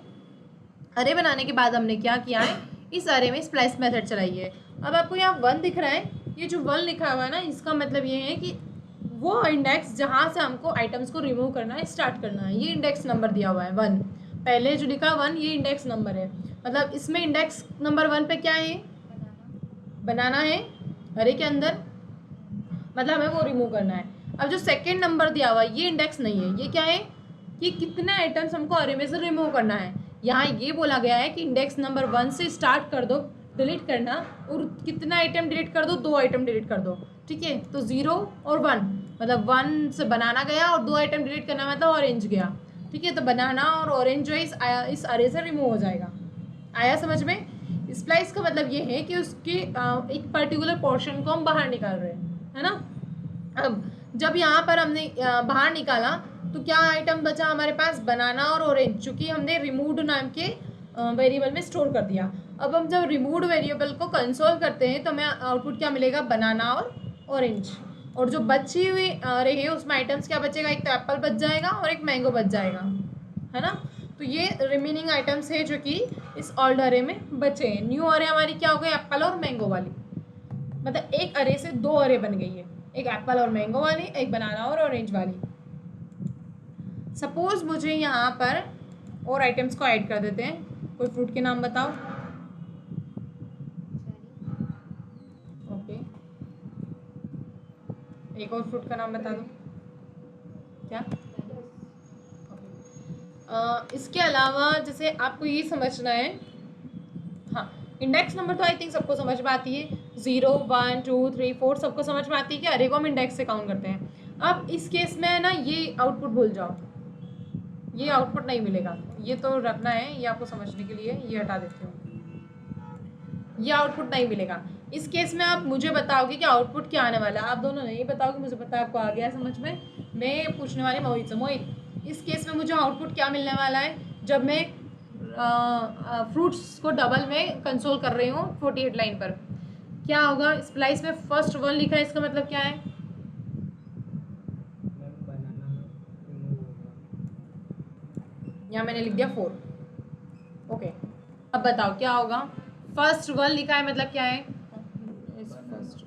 अरे बनाने के बाद हमने क्या किया है, इस अरे में स्प्लाइस मेथड चलाई है। अब आपको यहाँ 1 दिख रहा है, ये जो 1 लिखा हुआ है ना, इसका मतलब ये है कि वो इंडेक्स जहाँ से हमको आइटम्स को रिमूव करना है, स्टार्ट करना है, ये इंडेक्स नंबर दिया हुआ है 1। पहले जो लिखा 1 ये इंडेक्स नंबर है, मतलब इसमें इंडेक्स नंबर 1 पे क्या है, बनाना है अरे के अंदर, मतलब हमें वो रिमूव करना है। अब जो सेकेंड नंबर दिया हुआ है ये इंडेक्स नहीं है, ये क्या है कि कितने आइटम्स हमको अरे में से रिमूव करना है। यहाँ ये बोला गया है कि इंडेक्स नंबर 1 से स्टार्ट कर दो डिलीट करना, और कितना आइटम डिलीट कर दो, 2 आइटम डिलीट कर दो। ठीक है, तो 0 और 1, मतलब 1 से बनाना गया और 2 आइटम डिलीट करना मतलब ऑरेंज गया। ठीक है, तो बनाना और ऑरेंज जो है इस अरे से रिमूव हो जाएगा। आया समझ में? स्प्लाइस का मतलब ये है कि उसके एक पर्टिकुलर पोर्शन को हम बाहर निकाल रहे हैं, है ना। अब जब यहाँ पर हमने बाहर निकाला तो क्या आइटम बचा हमारे पास, बनाना और ऑरेंज, चूँकि हमने रिमूव्ड नाम के वेरिएबल में स्टोर कर दिया। अब हम जब रिमूव्ड वेरिएबल को कंसोल करते हैं तो हमें आउटपुट क्या मिलेगा, बनाना और ऑरेंज। और जो बची हुई अरे है उसमें आइटम्स क्या बचेगा, एक तो एप्पल बच जाएगा और एक मैंगो बच जाएगा, है ना। तो ये रिमेनिंग आइटम्स है जो कि इस ओल्ड अरे में बचे हैं। न्यू अरे हमारी क्या हो गई, एप्पल और मैंगो वाली, मतलब एक अरे से 2 अरे बन गई है, एक एप्पल और मैंगो वाली, एक बनाना और ऑरेंज वाली। सपोज मुझे यहाँ पर और आइटम्स को ऐड कर देते हैं। कोई फ्रूट के नाम बताओ। ओके, एक और फ्रूट का नाम बता दो। क्या? इसके अलावा जैसे आपको ये समझना है, हाँ इंडेक्स नंबर तो आई थिंक सबको समझ में आती है, 0 1 2 3 4 सबको समझ में आती है कि अरे को हम इंडेक्स से काउंट करते हैं। अब इस केस में है ना, ये आउटपुट भूल जाओ, ये आउटपुट नहीं मिलेगा, ये तो रखना है, ये आपको समझने के लिए ये हटा देती हूँ, ये आउटपुट नहीं मिलेगा। इस केस में आप मुझे बताओगे कि आउटपुट क्या आने वाला है, आप दोनों नहीं बताओगे, मुझे पता है आपको आ गया समझ में। मैं पूछने वाली मोहित से, मोहित इस केस में मुझे आउटपुट क्या मिलने वाला है जब मैं फ्रूट्स को डबल में कंसोल कर रही हूँ 48 लाइन पर, क्या होगा। स्प्लाइस में फर्स्ट 1 लिखा है, इसका मतलब क्या है, यहाँ मैंने लिख दिया 4। ओके, अब बताओ क्या होगा, फर्स्ट 1 लिखा है मतलब क्या है, फर्स्ट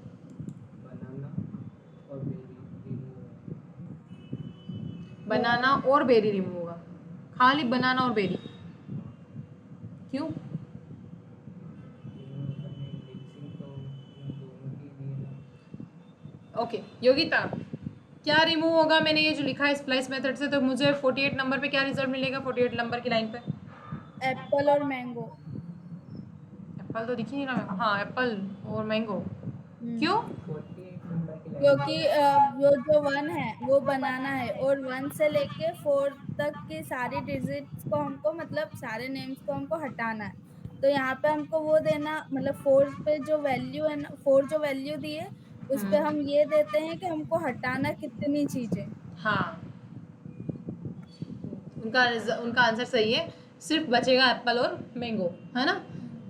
बनाना और बेरी रिमूव होगा, खाली बनाना और बेरी, क्यों? ओके योगिता, क्या रिमूव होगा, मैंने ये जो लिखा है स्प्लाइस मेथड से, तो मुझे 48 नंबर पे क्या रिजल्ट मिलेगा, 48 नंबर की लाइन पे एप्पल और मैंगो। एप्पल तो दिख ही नहीं रहा, हाँ एप्पल और मैंगो, क्यों? क्योंकि वो जो 1 है वो बनाना है, और 1 से लेके 4 तक की सारी डिजिट्स को हमको, मतलब सारे नेम्स को हमको हटाना है। तो यहाँ पे हमको वो देना, मतलब 4 पे जो वैल्यू है ना, 4 जो वैल्यू दी है उस पे हम ये देते हैं कि हमको हटाना कितनी चीजें। हाँ, उनका आंसर सही है, सिर्फ बचेगा एप्पल और मैंगो, है ना।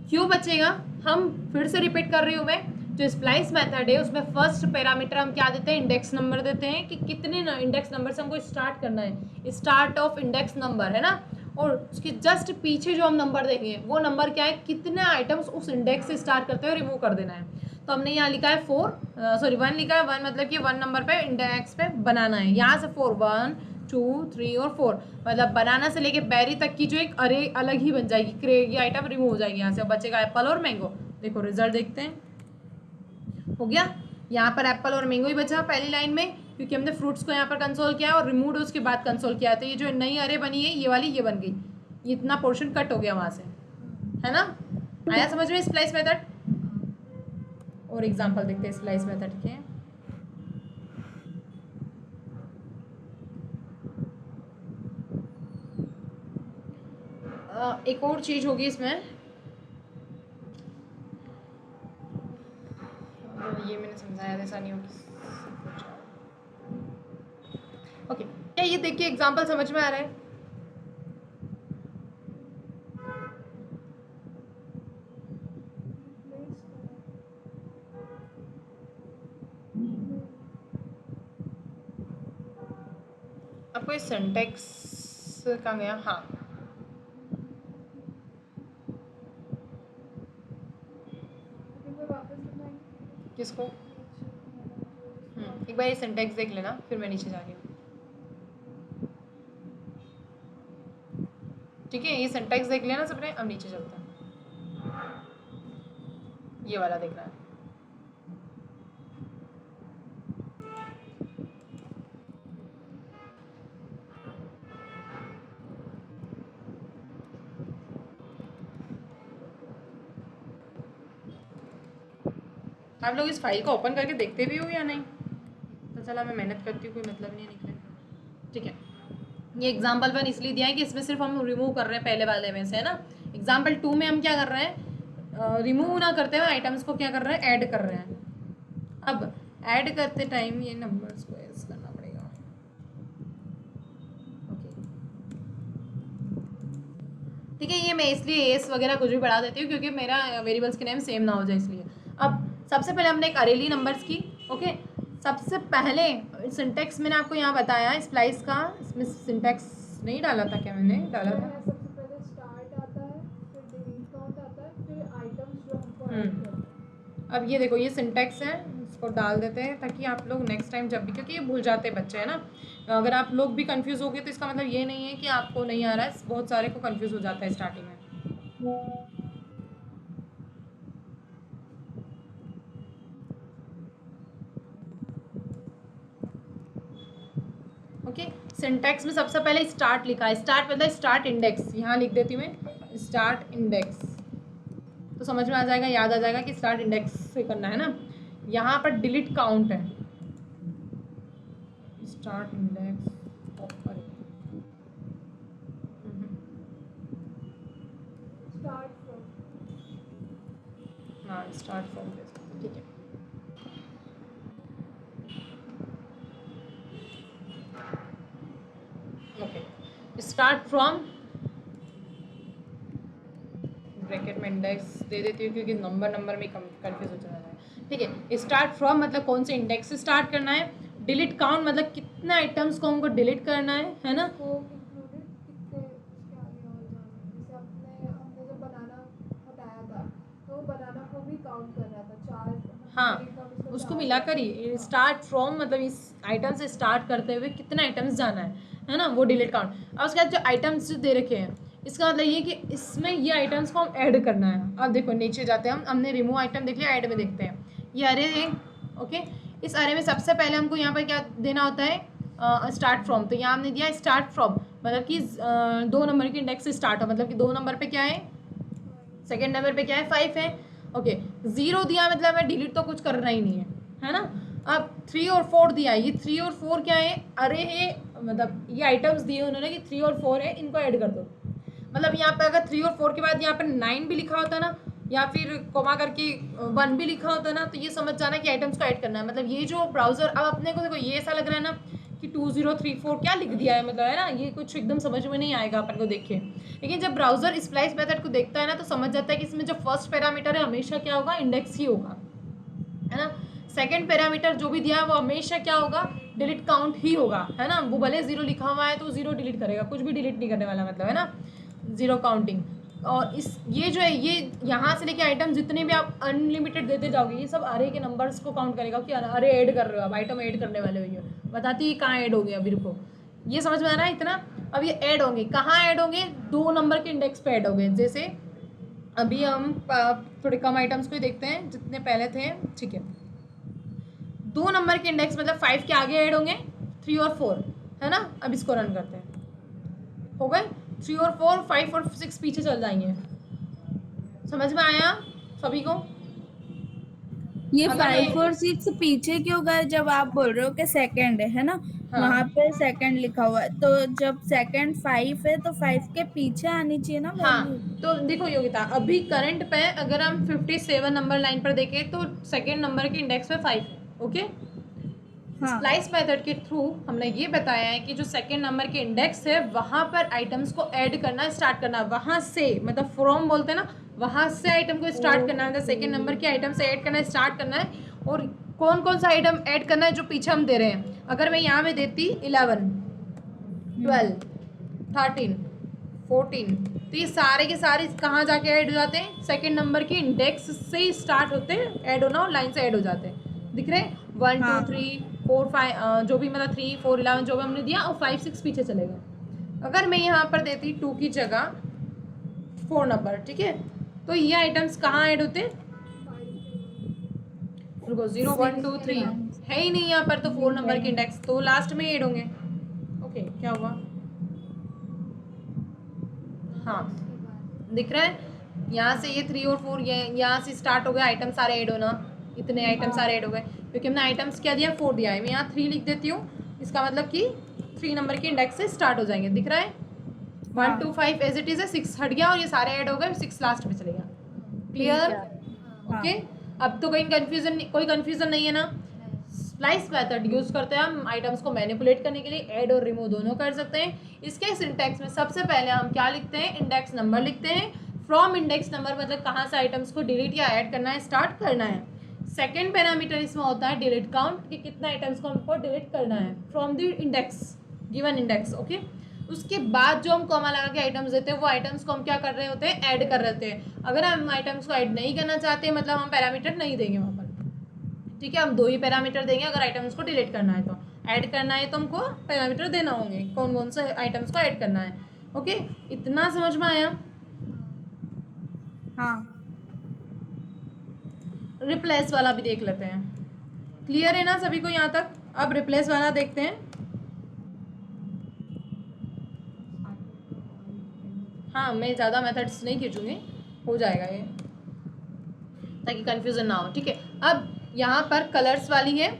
क्यों बचेगा, हम फिर से रिपीट कर रही हूँ मैं, जो स्प्लाइस मेथड है उसमें फर्स्ट पैरामीटर हम क्या देते हैं, इंडेक्स नंबर देते हैं कि कितने इंडेक्स नंबर से हमको स्टार्ट करना है, स्टार्ट ऑफ इंडेक्स नंबर, है ना। और उसके जस्ट पीछे जो हम नंबर देंगे वो नंबर क्या है, कितने आइटम्स उस इंडेक्स से स्टार्ट करते हैं रिमूव कर देना है। तो हमने यहाँ लिखा है 1 लिखा है, 1 मतलब कि 1 नंबर पे इंडेक्स पे बनाना है, यहाँ से 4 1 2 3 और 4, मतलब बनाना से लेके बेरी तक की जो एक अरे अलग ही बन जाएगी, ये आइटम रिमूव हो जाएगी यहाँ से, बचेगा एप्पल और मैंगो। देखो रिजल्ट देखते हैं, हो गया, यहाँ पर एप्पल और मैंगो ही बचा पहली लाइन में, क्योंकि हमने फ्रूट्स को यहाँ पर कंसोल किया और रिमूव उसके बाद कंसोल किया, तो ये जो नई अरे बनी है ये वाली ये बन गई, ये इतना पोर्शन कट हो गया वहाँ से, है ना। आया समझ में स्प्लाइस मेथड। और एग्जांपल देखते हैं स्प्लाइस मेथड के। एक और चीज़ होगी इसमें, ये मैंने समझाया था, ऐसा नहीं होगी। ओके, क्या ये देखिए एग्जांपल समझ में आ रहा है? आपको ये सिंटेक्स कहाँ गया? हाँ, किसको? एक बार ये सिंटेक्स देख लेना, फिर मैं नीचे जा रही हूँ। ठीक है, ये सिंटेक्स देख लेना सबने, अब नीचे चलते हैं। ये वाला देखना है। आप लोग इस फाइल को ओपन करके देखते भी हो या नहीं? तो चला मैं मेहनत करती हूँ, कोई मतलब नहीं निकले। ठीक है, ये एग्जाम्पल 1 इसलिए दिया है कि इसमें सिर्फ हम रिमूव कर रहे हैं पहले वाले में से, है ना। एग्जाम्पल 2 में हम क्या कर रहे हैं? रिमूव ना करते हुए आइटम्स को क्या कर रहे हैं? ऐड कर रहे हैं। अब ऐड करते टाइम ये नंबर्स को ऐड करना पड़ेगा। ओके, ठीक है, ये मैं इसलिए एस वगैरह कुछ भी बढ़ा देती हूँ क्योंकि मेरा वेरिएबल्स के नेम सेम ना हो जाए, इसलिए। अब सबसे पहले हमने एक अरे ली नंबर्स की। ओके, सबसे पहले सिंटेक्स मैंने आपको यहाँ बताया स्प्लाइस का, इसमें सिंटेक्स नहीं डाला था क्या? मैंने डाला था। सबसे पहले स्टार्ट आता है, फिर डिलीट काउंट आता है, फिर आइटम्स जो हमको ऐड करना है। अब ये देखो, ये सिंटेक्स है, इसको डाल देते हैं ताकि आप लोग नेक्स्ट टाइम जब भी, क्योंकि ये भूल जाते हैं बच्चे, है ना। अगर आप लोग भी कंफ्यूज हो गए तो इसका मतलब ये नहीं है कि आपको नहीं आ रहा है, बहुत सारे को कंफ्यूज हो जाता है स्टार्टिंग में। ओके, सिंटेक्स में सबसे पहले स्टार्ट लिखा है। स्टार्ट मतलब स्टार्ट इंडेक्स, यहाँ लिख देती हूँ मैं, स्टार्ट इंडेक्स, तो समझ में आ जाएगा, याद आ जाएगा कि स्टार्ट इंडेक्स से करना है ना। यहाँ पर डिलीट काउंट है, स्टार्ट इंडेक्स, स्टार्ट फ्रॉम, हाँ स्टार्ट फ्रॉम, ठीक है। ओके, स्टार्ट फ्रॉम ब्रैकेट में इंडेक्स दे देती हूँ क्योंकि नंबर में कंफ्यूज हो जाता है। ठीक है, स्टार्ट फ्रॉम मतलब कौन से इंडेक्स से स्टार्ट करना है। डिलीट काउंट मतलब कितने आइटम्स को हमको डिलीट करना है ना। को इंक्लूडेड कितने उसके आगे और जाना है। जैसे हमने जब बनाना हटाया था तो बनाना को भी काउंट कर रहा था, 4। हाँ, उसको मिलाकर ही स्टार्ट फ्रॉम मतलब इस आइटम से स्टार्ट करते हुए कितने आइटम्स जाना है ना, वो डिलीट काउंट। अब उसके बाद जो आइटम्स जो दे रखे हैं, इसका मतलब ये कि इसमें ये आइटम्स को हम ऐड करना है। अब देखो नीचे जाते हैं, हमने रिमूव आइटम देख लिया, ऐड में देखते हैं। ये अरे है, ओके। इस अरे में सबसे पहले हमको यहाँ पर क्या देना होता है? Start from. तो यहाँ हमने दिया स्टार्ट फ्रॉम, मतलब कि 2 नंबर के इंडेक्स से स्टार्ट हो, मतलब कि 2 नंबर पे क्या है, सेकेंड नंबर पे क्या है, 5 है। ओके, 0 दिया मतलब मैं डिलीट तो कुछ करना ही नहीं है ना। अब 3 और 4 दिया है, ये 3 और 4 क्या है? अरे है, मतलब ये आइटम्स दिए उन्होंने कि 3 और 4 है, इनको ऐड कर दो। मतलब यहाँ पे अगर 3 और 4 के बाद यहाँ पे 9 भी लिखा होता ना, या फिर कोमा करके 1 भी लिखा होता ना, तो ये समझ जाना कि आइटम्स को ऐड करना है। मतलब ये जो ब्राउजर, अब अपने को देखो ये ऐसा लग रहा है ना कि 2034 क्या लिख दिया है, मतलब है ना, ये कुछ एकदम समझ में नहीं आएगा अपन को देखे। लेकिन जब ब्राउजर स्प्लाइस मेथड को देखता है ना, तो समझ जाता है कि इसमें जो फर्स्ट पैरामीटर है हमेशा क्या होगा, इंडेक्स ही होगा, है ना। सेकंड पैरामीटर जो भी दिया है वो हमेशा क्या होगा, डिलीट काउंट ही होगा, है ना। वो भले 0 लिखा हुआ है तो 0 डिलीट करेगा, कुछ भी डिलीट नहीं करने वाला, मतलब है ना, 0 काउंटिंग। और इस ये जो है, ये यहाँ से लेके आइटम जितने भी आप अनलिमिटेड देते जाओगे, ये सब अरे के नंबर्स को काउंट करेगा कि अरे ऐड कर रहे हो, अब आइटम ऐड करने वाले हो, ये बताती है कहाँ ऐड हो गया। अभी रुको, ये समझ में आ रहा है इतना। अब ये ऐड होंगे, कहाँ ऐड होंगे? 2 नंबर के इंडेक्स पे ऐड होंगे। जैसे अभी हम थोड़े कम आइटम्स को ही देखते हैं जितने पहले थे, ठीक है। 2 नंबर के इंडेक्स मतलब 5 के आगे ऐड होंगे 3 और 4, है ना। अब इसको रन करते हैं, हो गए 3 और 4, 5 और 6 पीछे चल जाएंगे। समझ में आया सभी को? ये 5 और 6 पीछे क्यों गए जब आप बोल रहे हो कि सेकंड है ना। हाँ। वहां पे सेकंड लिखा हुआ है, तो जब सेकंड 5 है तो 5 के पीछे आनी चाहिए ना हाँ, वैल्यू। तो देखो योगिता, अभी करंट पे अगर हम 57 नंबर लाइन पर देखें तो सेकेंड नंबर के इंडेक्स पे 5 है। ओके, हाँ स्प्लाइस मेथड के थ्रू हमने ये बताया है कि जो सेकेंड नंबर के इंडेक्स है वहाँ पर आइटम्स को ऐड करना स्टार्ट करना, वहाँ से मतलब फ्रॉम बोलते हैं ना, वहाँ से आइटम को स्टार्ट करना है, सेकेंड नंबर के आइटम से ऐड करना स्टार्ट करना है। और कौन कौन सा आइटम ऐड करना है जो पीछे हम दे रहे हैं। अगर मैं यहाँ में देती 11, 12, 13, 14, तो ये सारे के सारे कहाँ जाके ऐड हो जाते हैं, सेकेंड नंबर के इंडेक्स से ही स्टार्ट होते हैं, ऐड होना और लाइन से ऐड हो जाते हैं। दिख रहे हैं 1 2 3 4 5 जो भी मतलब 3 4 11 जो भी हमने दिया, और 5 6 पीछे चले गए। अगर मैं यहाँ पर देती 2 की जगह 4 नंबर, ठीक है, तो ये आइटम्स कहाँ ऐड होते हैं, रुको 0 1 2 3 है ही नहीं यहाँ पर, तो 4 नंबर के इंडेक्स तो लास्ट में ऐड होंगे। ओके, क्या हुआ, हाँ दिख रहा है, यहाँ से ये 3 और 4 ये यहाँ से स्टार्ट हो गया आइटम सारे ऐड होना, इतने आइटम सारे ऐड हो गए, क्योंकि हमने आइटम्स क्या दिया 4 दिया है। मैं यहाँ 3 लिख देती हूँ, इसका मतलब कि 3 नंबर के इंडेक्स से स्टार्ट हो जाएंगे। दिख रहा है 1 2 5 एज इट इज है, 6 हट गया और ये सारे ऐड हो गए, 6 लास्ट में चले गया। Clear, okay. अब तो कोई कंफ्यूजन नहीं है ना। स्प्लाइस मेथड यूज करते हैं हम आइटम्स को मैनिपुलेट करने के लिए, ऐड और रिमूव दोनों कर सकते हैं। इसके सिंटैक्स में सबसे पहले हम क्या लिखते हैं, इंडेक्स नंबर लिखते हैं। फ्रॉम इंडेक्स नंबर मतलब कहाँ से आइटम्स को डिलीट या ऐड करना है, स्टार्ट करना है। सेकेंड पैरामीटर इसमें होता है डिलीट काउंट, कि कितना आइटम्स को हमको डिलीट करना है from the index, given index. Okay, उसके बाद जो हम कॉमा लगा के आइटम्स देते हैं वो आइटम्स को हम क्या कर रहे होते हैं, ऐड कर रहे होते हैं। अगर हम आइटम्स को ऐड नहीं करना चाहते मतलब हम पैरामीटर नहीं देंगे वहाँ पर, ठीक है, हम 2 ही पैरामीटर देंगे। अगर आइटम्स को डिलीट करना है तो ऐड करना है तो हमको पैरामीटर देना होंगे, कौन कौन से आइटम्स को ऐड करना है। ओके, इतना समझ में आया। हाँ, रिप्लेस वाला भी देख लेते हैं। क्लियर है ना सभी को यहाँ तक। अब रिप्लेस वाला देखते हैं। हाँ, मैं ज़्यादा मेथड्स नहीं खींचूंगी, हो जाएगा ये, ताकि कंफ्यूजन ना हो। ठीक है, अब यहाँ पर कलर्स वाली है,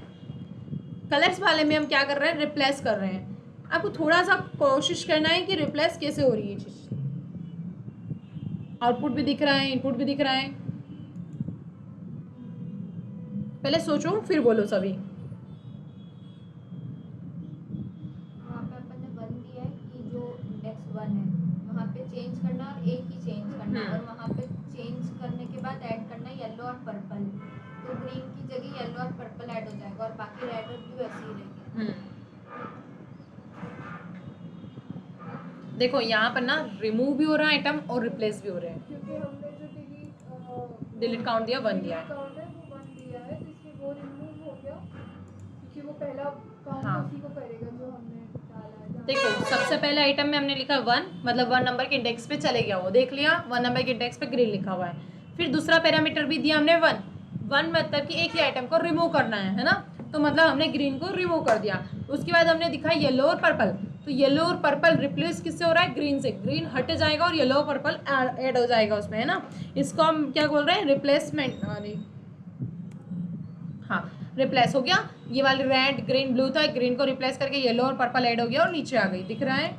कलर्स वाले में हम क्या कर रहे हैं, रिप्लेस कर रहे हैं। आपको थोड़ा सा कोशिश करना है कि रिप्लेस कैसे हो रही है चीज़। आउटपुट भी दिख रहा है, इनपुट भी दिख रहा है, पहले सोचो फिर बोलो सभी। वहाँ पे अपन ने 1 दिया है कि जो इंडेक्स 1 है वहाँ पे चेंज करना और एक ही चेंज करना, और वहाँ पे चेंज करने के बाद ऐड करना येलो और पर्पल। तो ग्रीन की जगह येलो और पर्पल ऐड हो जाएगा और बाकी रेड और ब्लू ऐसे ही रहेंगे। देखो यहाँ पर ना रिमूव भी हो रहा है आइटम और रिप्लेस भी हो रहे हैं, क्योंकि हमने जो डिलीट काउंट दिया 1 दिया है। काउंट है वो 1 दिया है, तो इसमें वो रिमूव हो गया क्योंकि वो पहला काउंट हाँ। उसी को करेगा जो हमने डाला है। देखो सबसे पहले आइटम में हमने लिखा 1, मतलब 1 नंबर के इंडेक्स पे चले गया, वो देख लिया, 1 नंबर के इंडेक्स पे ग्रीन लिखा हुआ है। फिर दूसरा पैरामीटर भी दिया हमने 1 मतलब कि एक ही आइटम को रिमूव करना है ना, तो मतलब हमने ग्रीन को रिमूव कर दिया। उसके बाद हमने दिखा येलो और पर्पल, तो येलो और पर्पल रिप्लेस किससे हो रहा है, ग्रीन से। ग्रीन हट जाएगा और येलो और पर्पल ऐड हो जाएगा उसमें, है ना। इसको हम क्या बोल रहे हैं, रिप्लेसमेंट। अरे हाँ, रिप्लेस हो गया। ये वाली रेड ग्रीन ब्लू था, ग्रीन को रिप्लेस करके येलो और पर्पल ऐड हो गया और नीचे आ गई, दिख रहा है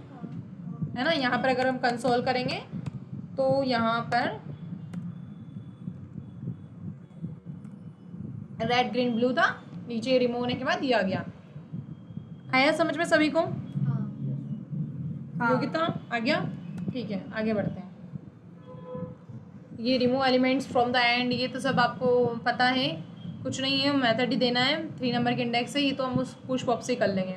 ना। यहाँ पर अगर हम कंसोल करेंगे तो यहाँ पर रेड ग्रीन ब्लू था, नीचे रिमूव होने के बाद ये आ गया। आया समझ में सभी को, हाँ, योगिता आ गया। ठीक है, आगे बढ़ते हैं। ये remove elements from the end, ये तो सब आपको पता है, कुछ नहीं है, मेथड ही देना है। 3 नंबर के इंडेक्स है, ये तो हम उस पुश पॉप से कर लेंगे।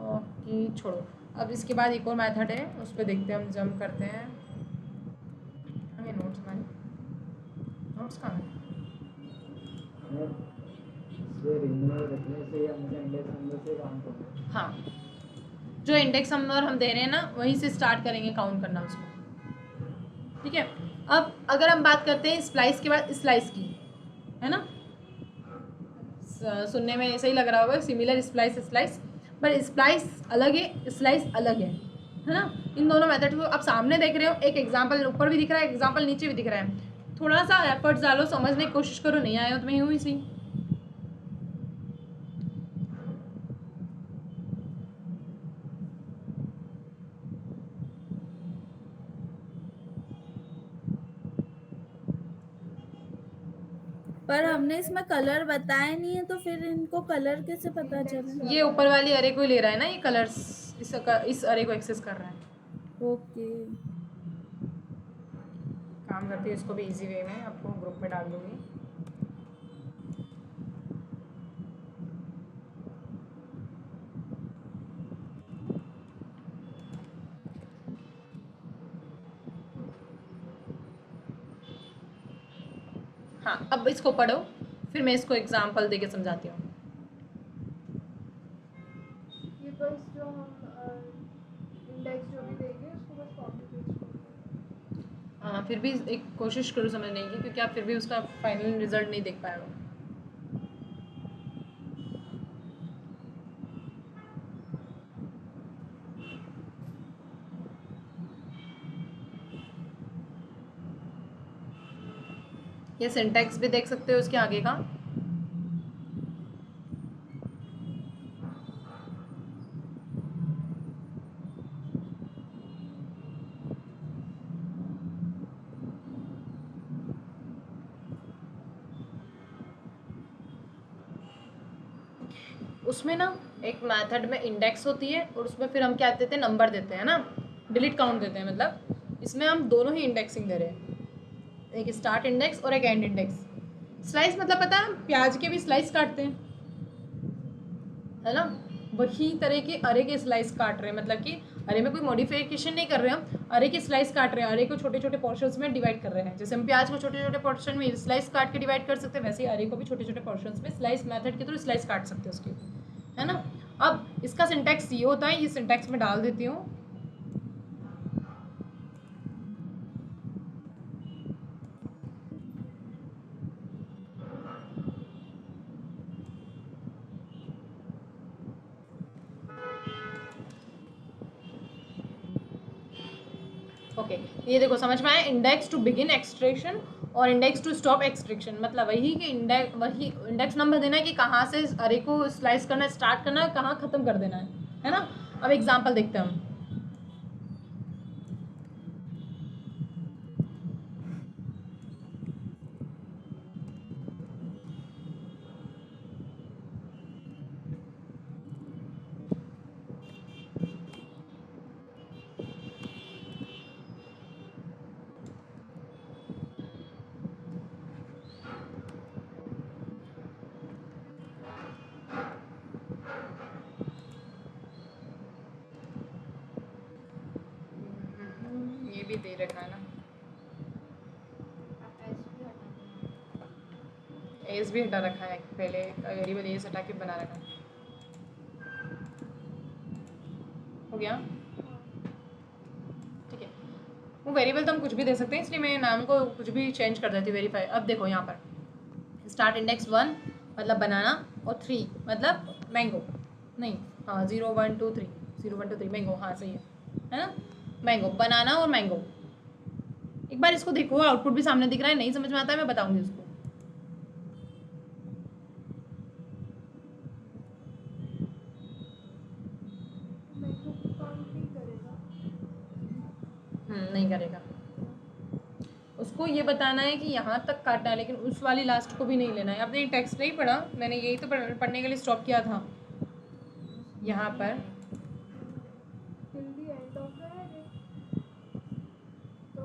ओके, छोड़ो। अब इसके बाद एक और मेथड है, उस पर देखते हैं, हम जंप करते हैं। हमें नोट्स कहाँ है, हाँ, जो इंडेक्स नंबर हम दे रहे हैं ना वहीं से स्टार्ट करेंगे काउंट करना उसको। ठीक है, अब अगर हम बात करते हैं स्प्लाइस के बाद स्लाइस की, है ना, सुनने में सही लग रहा होगा, सिमिलर स्प्लाइस, पर स्प्लाइस अलग है, स्लाइस अलग है ना। इन दोनों मेथड को आप सामने देख रहे हो, एक एग्जाम्पल ऊपर भी दिख रहा है, एग्जाम्पल नीचे भी दिख रहा है। थोड़ा सा एफर्ट्स डालो, समझने की कोशिश करो, नहीं आया हो तो मैं हूँ इसी। पर हमने इसमें कलर बताया नहीं है, तो फिर इनको कलर कैसे पता चले? ये ऊपर वाली अरे को ले रहा है ना, ये कलर्स इस अरे को एक्सेस कर रहा है। ओके। काम करती है, इसको भी इजी वे में आपको ग्रुप में डाल दूंगी। हाँ, अब इसको पढ़ो, फिर मैं इसको एग्जाम्पल देके समझाती हूँ। ये बस जो हम इंडेक्स जो भी देंगे उसको बस कॉपी पेस्ट करेंगे। हाँ, फिर भी एक कोशिश करो समझने की, क्योंकि आप फिर भी उसका फाइनल रिजल्ट नहीं देख पाए हो। ये सिंटैक्स भी देख सकते हो इसके आगे का। उसमें ना एक मेथड में इंडेक्स होती है और उसमें फिर हम क्या देते हैं, नंबर देते हैं ना, डिलीट काउंट देते हैं। मतलब इसमें हम दोनों ही इंडेक्सिंग दे रहे हैं, एक स्टार्ट इंडेक्स और एक एंड इंडेक्स। स्लाइस मतलब पता है, हम प्याज के भी स्लाइस काटते हैं, है ना, वही तरह के अरे के स्लाइस काट रहे हैं। मतलब कि अरे में कोई मॉडिफिकेशन नहीं कर रहे हैं हम, अरे के स्लाइस काट रहे हैं, अरे को छोटे छोटे पोर्शंस में डिवाइड कर रहे हैं। जैसे हम प्याज को छोटे छोटे पोर्शन में स्लाइस काट के डिवाइड कर सकते हैं, वैसे ही अरे को भी छोटे छोटे पोर्शंस में स्लाइस मेथड के थ्रू स्लाइस काट सकते हैं उसकी, है ना। अब इसका सिंटैक्स ये होता है, ये सिंटैक्स में डाल देती हूँ। ओके, ये देखो समझ में आया, इंडेक्स टू बिगिन एक्सट्रैक्शन और इंडेक्स टू स्टॉप एक्सट्रैक्शन। मतलब वही कि इंडेक्स नंबर देना है कि कहाँ से अरे को स्लाइस करना स्टार्ट करना है, कहाँ ख़त्म कर देना है ना। अब एग्जांपल देखते हैं हम। ये भी दे रखा है ना, आप एस भी हटा देना। एज भी हटा रखा है, पहले वेरिएबल एज हटा के बना रखा है। हो गया, ठीक है। वो वेरिएबल तो हम कुछ भी दे सकते हैं, इसलिए मैं नाम को कुछ भी चेंज कर देती हूँ, वेरीफाई। अब देखो यहाँ पर स्टार्ट इंडेक्स 1 मतलब बनाना और 3 मतलब मैंगो, नहीं हाँ 0 1 2 3 0 1 2 3 मैंगो, हाँ सही है ना। मैंगो, बनाना और मैंगो। एक बार इसको देखो, आउटपुट भी सामने दिख रहा है, नहीं समझ में आता है मैं बताऊंगी उसको। नहीं करेगा, उसको ये बताना है कि यहाँ तक काटना है, लेकिन उस वाली लास्ट को भी नहीं लेना है। आपने टेक्स्ट नहीं पढ़ा, मैंने यही तो पढ़ने के लिए स्टॉप किया था यहाँ पर। till the end of the array। तो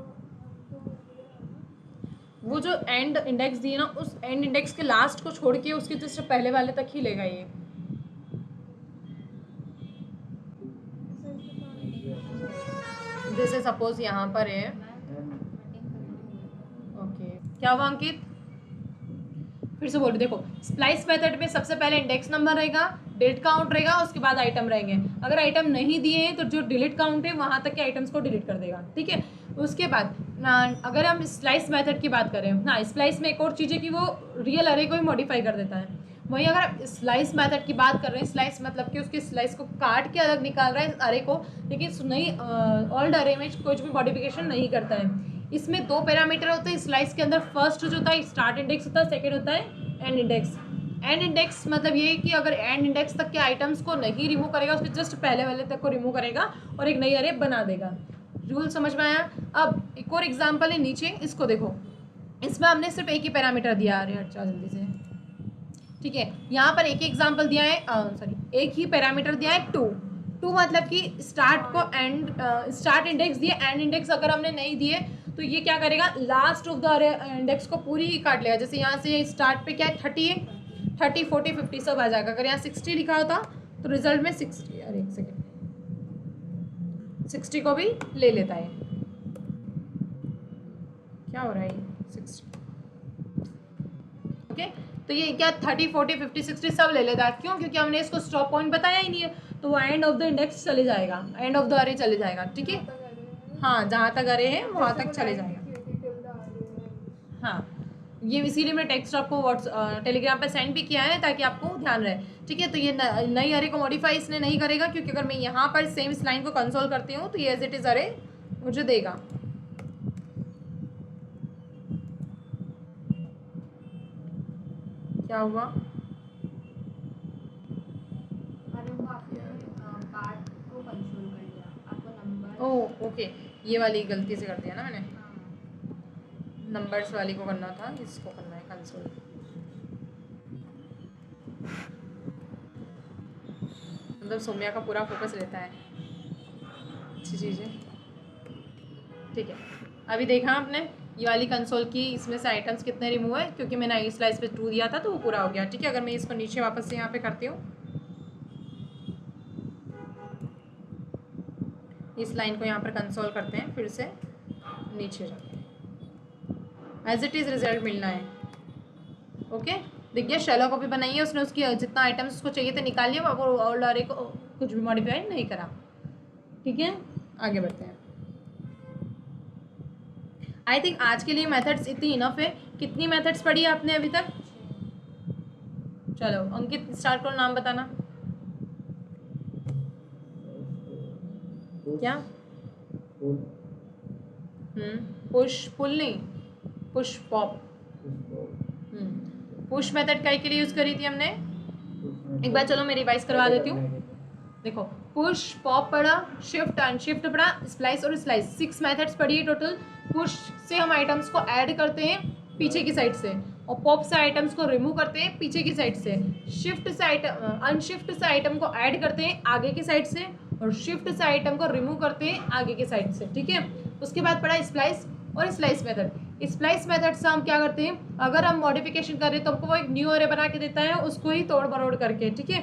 वो जो एंड इंडेक्स दिए ना, उस एंड इंडेक्स के लास्ट को छोड़ के उसके जस्ट पहले वाले तक ही लेगा ये। जैसे सपोज यहाँ पर है, ओके क्या हुआ अंकित, फिर से बोलो। देखो स्प्लाइस मेथड में सबसे पहले इंडेक्स नंबर रहेगा, डिलीट काउंट रहेगा, उसके बाद आइटम रहेंगे। अगर आइटम नहीं दिए हैं तो जो डिलीट काउंट है वहाँ तक के आइटम्स को डिलीट कर देगा, ठीक है। उसके बाद अगर हम स्लाइस मेथड की बात करें ना, स्लाइस में एक और चीज़ है कि वो रियल अरे को ही मॉडिफाई कर देता है। वहीं अगर आप स्लाइस मेथड की बात कर रहे हैं, स्लाइस मतलब कि उसके स्लाइस को काट के अलग निकाल रहा है अरे को, लेकिन नहीं ओल्ड अरे में कुछ भी मॉडिफिकेशन नहीं करता है। इसमें दो पैरामीटर होते हैं स्लाइस के अंदर। फर्स्ट जो होता है स्टार्ट इंडेक्स होता है, सेकेंड होता है एंड इंडेक्स। एंड इंडेक्स मतलब ये कि अगर एंड इंडेक्स तक के आइटम्स को नहीं रिमूव करेगा, उसके जस्ट पहले वाले तक को रिमूव करेगा और एक नई अरे बना देगा। रूल समझ में आया। अब एक और एग्जांपल है नीचे, इसको देखो। इसमें हमने सिर्फ एक ही पैरामीटर दिया है, अच्छा जल्दी से, ठीक है। यहाँ पर एक ही एग्जाम्पल दिया है, सॉरी एक ही पैरामीटर दिया है 2 मतलब कि स्टार्ट को एंड, स्टार्ट इंडेक्स दिए, एंड इंडेक्स अगर हमने नहीं दिए तो ये क्या करेगा, लास्ट ऑफ द इंडेक्स को पूरी ही काट लेगा। जैसे यहाँ से स्टार्ट पे क्या है 30 है, 30 40 50 सब आ जाएगा। अगर यहाँ 60 लिखा होता तो रिजल्ट में 60, अरे एक सेकेंड, 60 को भी ले लेता है। क्या हो रहा है 60, ओके। तो ये क्या 30 40 50 60 सब ले लेता है, क्यों? क्योंकि हमने इसको स्टॉप पॉइंट बताया ही नहीं है, तो वो एंड ऑफ द इंडेक्स चले जाएगा, एंड ऑफ द अरे चले जाएगा, ठीक है। हाँ, जहाँ तक अरे है वहाँ तक चले जाएगा। हाँ, ये इसीलिए मैं टेक्स्ट आपको टेलीग्राम पे सेंड भी किया है ताकि आपको ध्यान रहे, ठीक है। तो ये नई अरे को मॉडिफाई इसने नहीं करेगा, क्योंकि अगर मैं यहाँ पर सेम इस लाइन को कंसोल करती हूँ तो ये एज इट इज़ अरे मुझे देगा। क्या हुआ? अरे वो आपने पार्ट को कंसोल कर लिया, आपको नंबर, ओह ओके, ये वाली गलती से कर दिया ना मैंने, नंबर्स वाली को करना था, इसको करना है कंसोल। मतलब सौम्या का पूरा फोकस रहता है, अच्छी चीज़ है, ठीक है। अभी देखा आपने ये वाली कंसोल की, इसमें से आइटम्स कितने रिमूव है, क्योंकि मैंने आई स्लाइस पे 2 दिया था तो वो पूरा हो गया, ठीक है। अगर मैं इसको नीचे वापस से यहाँ पे करती हूँ, इस लाइन को यहाँ पर कंसोल करते हैं, फिर से नीचे जाते हैं, एज इट इज़ रिजल्ट मिलना है, ओके। देखिए शैलो कॉपी बनाई है उसने, उसकी जितना आइटम्स उसको चाहिए थे निकाल लिया, और ओल्ड अरे को कुछ भी मॉडिफाई नहीं करा, ठीक है। आगे बढ़ते हैं। आई थिंक आज के लिए मेथड्स इतनी इनफ है। कितनी मेथड्स पढ़ी है आपने अभी तक? चलो अंकित स्टार्ट करो, नाम बताना। क्या? पुश पुल नहीं, पुश पॉप। पुश मेथड काय के लिए यूज करी थी हमने? एक बार चलो मैं रिवाइज करवा देती हूँ। देखो पुश पॉप पढ़ा, शिफ्ट अनशिफ्ट पढ़ा, स्प्लाइस और स्लाइस, 6 मेथड्स पढ़ी है टोटल। पुश से हम आइटम्स को ऐड करते हैं पीछे की साइड से, और पॉप से आइटम्स को रिमूव करते हैं पीछे की साइड से। शिफ्ट से अनशिफ्ट से आइटम को ऐड करते हैं आगे की साइड से, और शिफ्ट से आइटम को रिमूव करते हैं आगे की साइड से, ठीक है। उसके बाद पढ़ा स्प्लाइस और स्लाइस मेथड। स्प्लाइस मेथड से हम क्या करते हैं, अगर हम मॉडिफिकेशन कर रहे हैं तो हमको वो एक न्यू अरे बना के देता है, उसको ही तोड़ मरोड़ करके, ठीक है।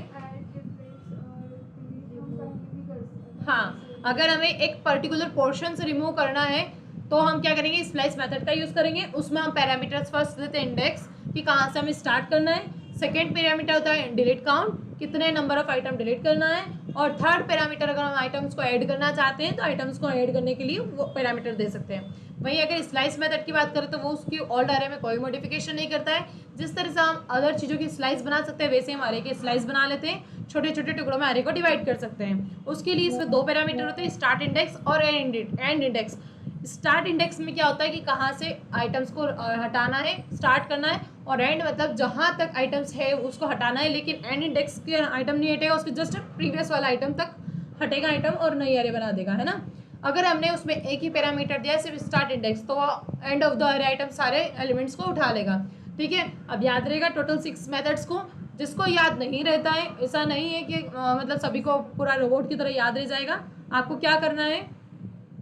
हाँ, अगर हमें एक पर्टिकुलर पोर्शन से रिमूव करना है तो हम क्या करेंगे, स्प्लाइस मेथड का यूज़ करेंगे। उसमें हम पैरामीटर्स फर्स्ट देते हैं इंडेक्स कि कहाँ से हमें स्टार्ट करना है। सेकेंड पैरामीटर होता है डिलीट काउंट, कितने नंबर ऑफ आइटम डिलीट करना है। और थर्ड पैरामीटर अगर हम आइटम्स को ऐड करना चाहते हैं तो आइटम्स को ऐड करने के लिए वो पैरामीटर दे सकते हैं। वहीं अगर स्लाइस मेथड की बात करें तो वो उसकी ओल्ड अरे में कोई मॉडिफिकेशन नहीं करता है। जिस तरह से हम अदर चीज़ों की स्लाइस बना सकते हैं वैसे हम अरे के स्लाइस बना लेते हैं, छोटे छोटे टुकड़ों में अरे को डिवाइड कर सकते हैं। उसके लिए इसमें 2 पैरामीटर होते हैं, स्टार्ट इंडेक्स और एंड इंडेक्स। स्टार्ट इंडेक्स में क्या होता है कि कहाँ से आइटम्स को हटाना है, स्टार्ट करना है, और एंड मतलब जहाँ तक आइटम्स है उसको हटाना है, लेकिन एंड इंडेक्स के आइटम नहीं हटेगा, उसके जस्ट प्रीवियस वाला आइटम तक हटेगा आइटम और नई अरे बना देगा, है ना। अगर हमने उसमें एक ही पैरामीटर दिया सिर्फ स्टार्ट इंडेक्स, तो एंड ऑफ द अरे आइटम सारे एलिमेंट्स को उठा लेगा, ठीक है। अब याद रहेगा टोटल 6 मेथड्स को। जिसको याद नहीं रहता है, ऐसा नहीं है कि मतलब सभी को पूरा रोबोट की तरह याद रह जाएगा। आपको क्या करना है,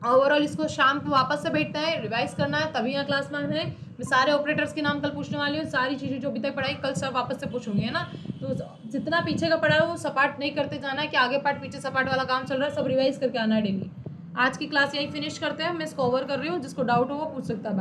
ओवरऑल इसको शाम को वापस से बैठना है, रिवाइज करना है, तभी यहाँ क्लास में आना है। मैं सारे ऑपरेटर्स के नाम कल पूछने वाली हूँ, सारी चीज़ें जो अभी तक पढ़ाई कल सब वापस से पूछूंगी, है ना। तो जितना पीछे का पढ़ा है वो सपाट नहीं करते जाना है कि आगे पार्ट पीछे सपाट वाला काम चल रहा है, सब रिवाइज करके आना है डेली। आज की क्लास यहीं फिनिश करते हैं। मैं इसको ओवर कर रही हूँ, जिसको डाउट हो वो पूछ सकता है।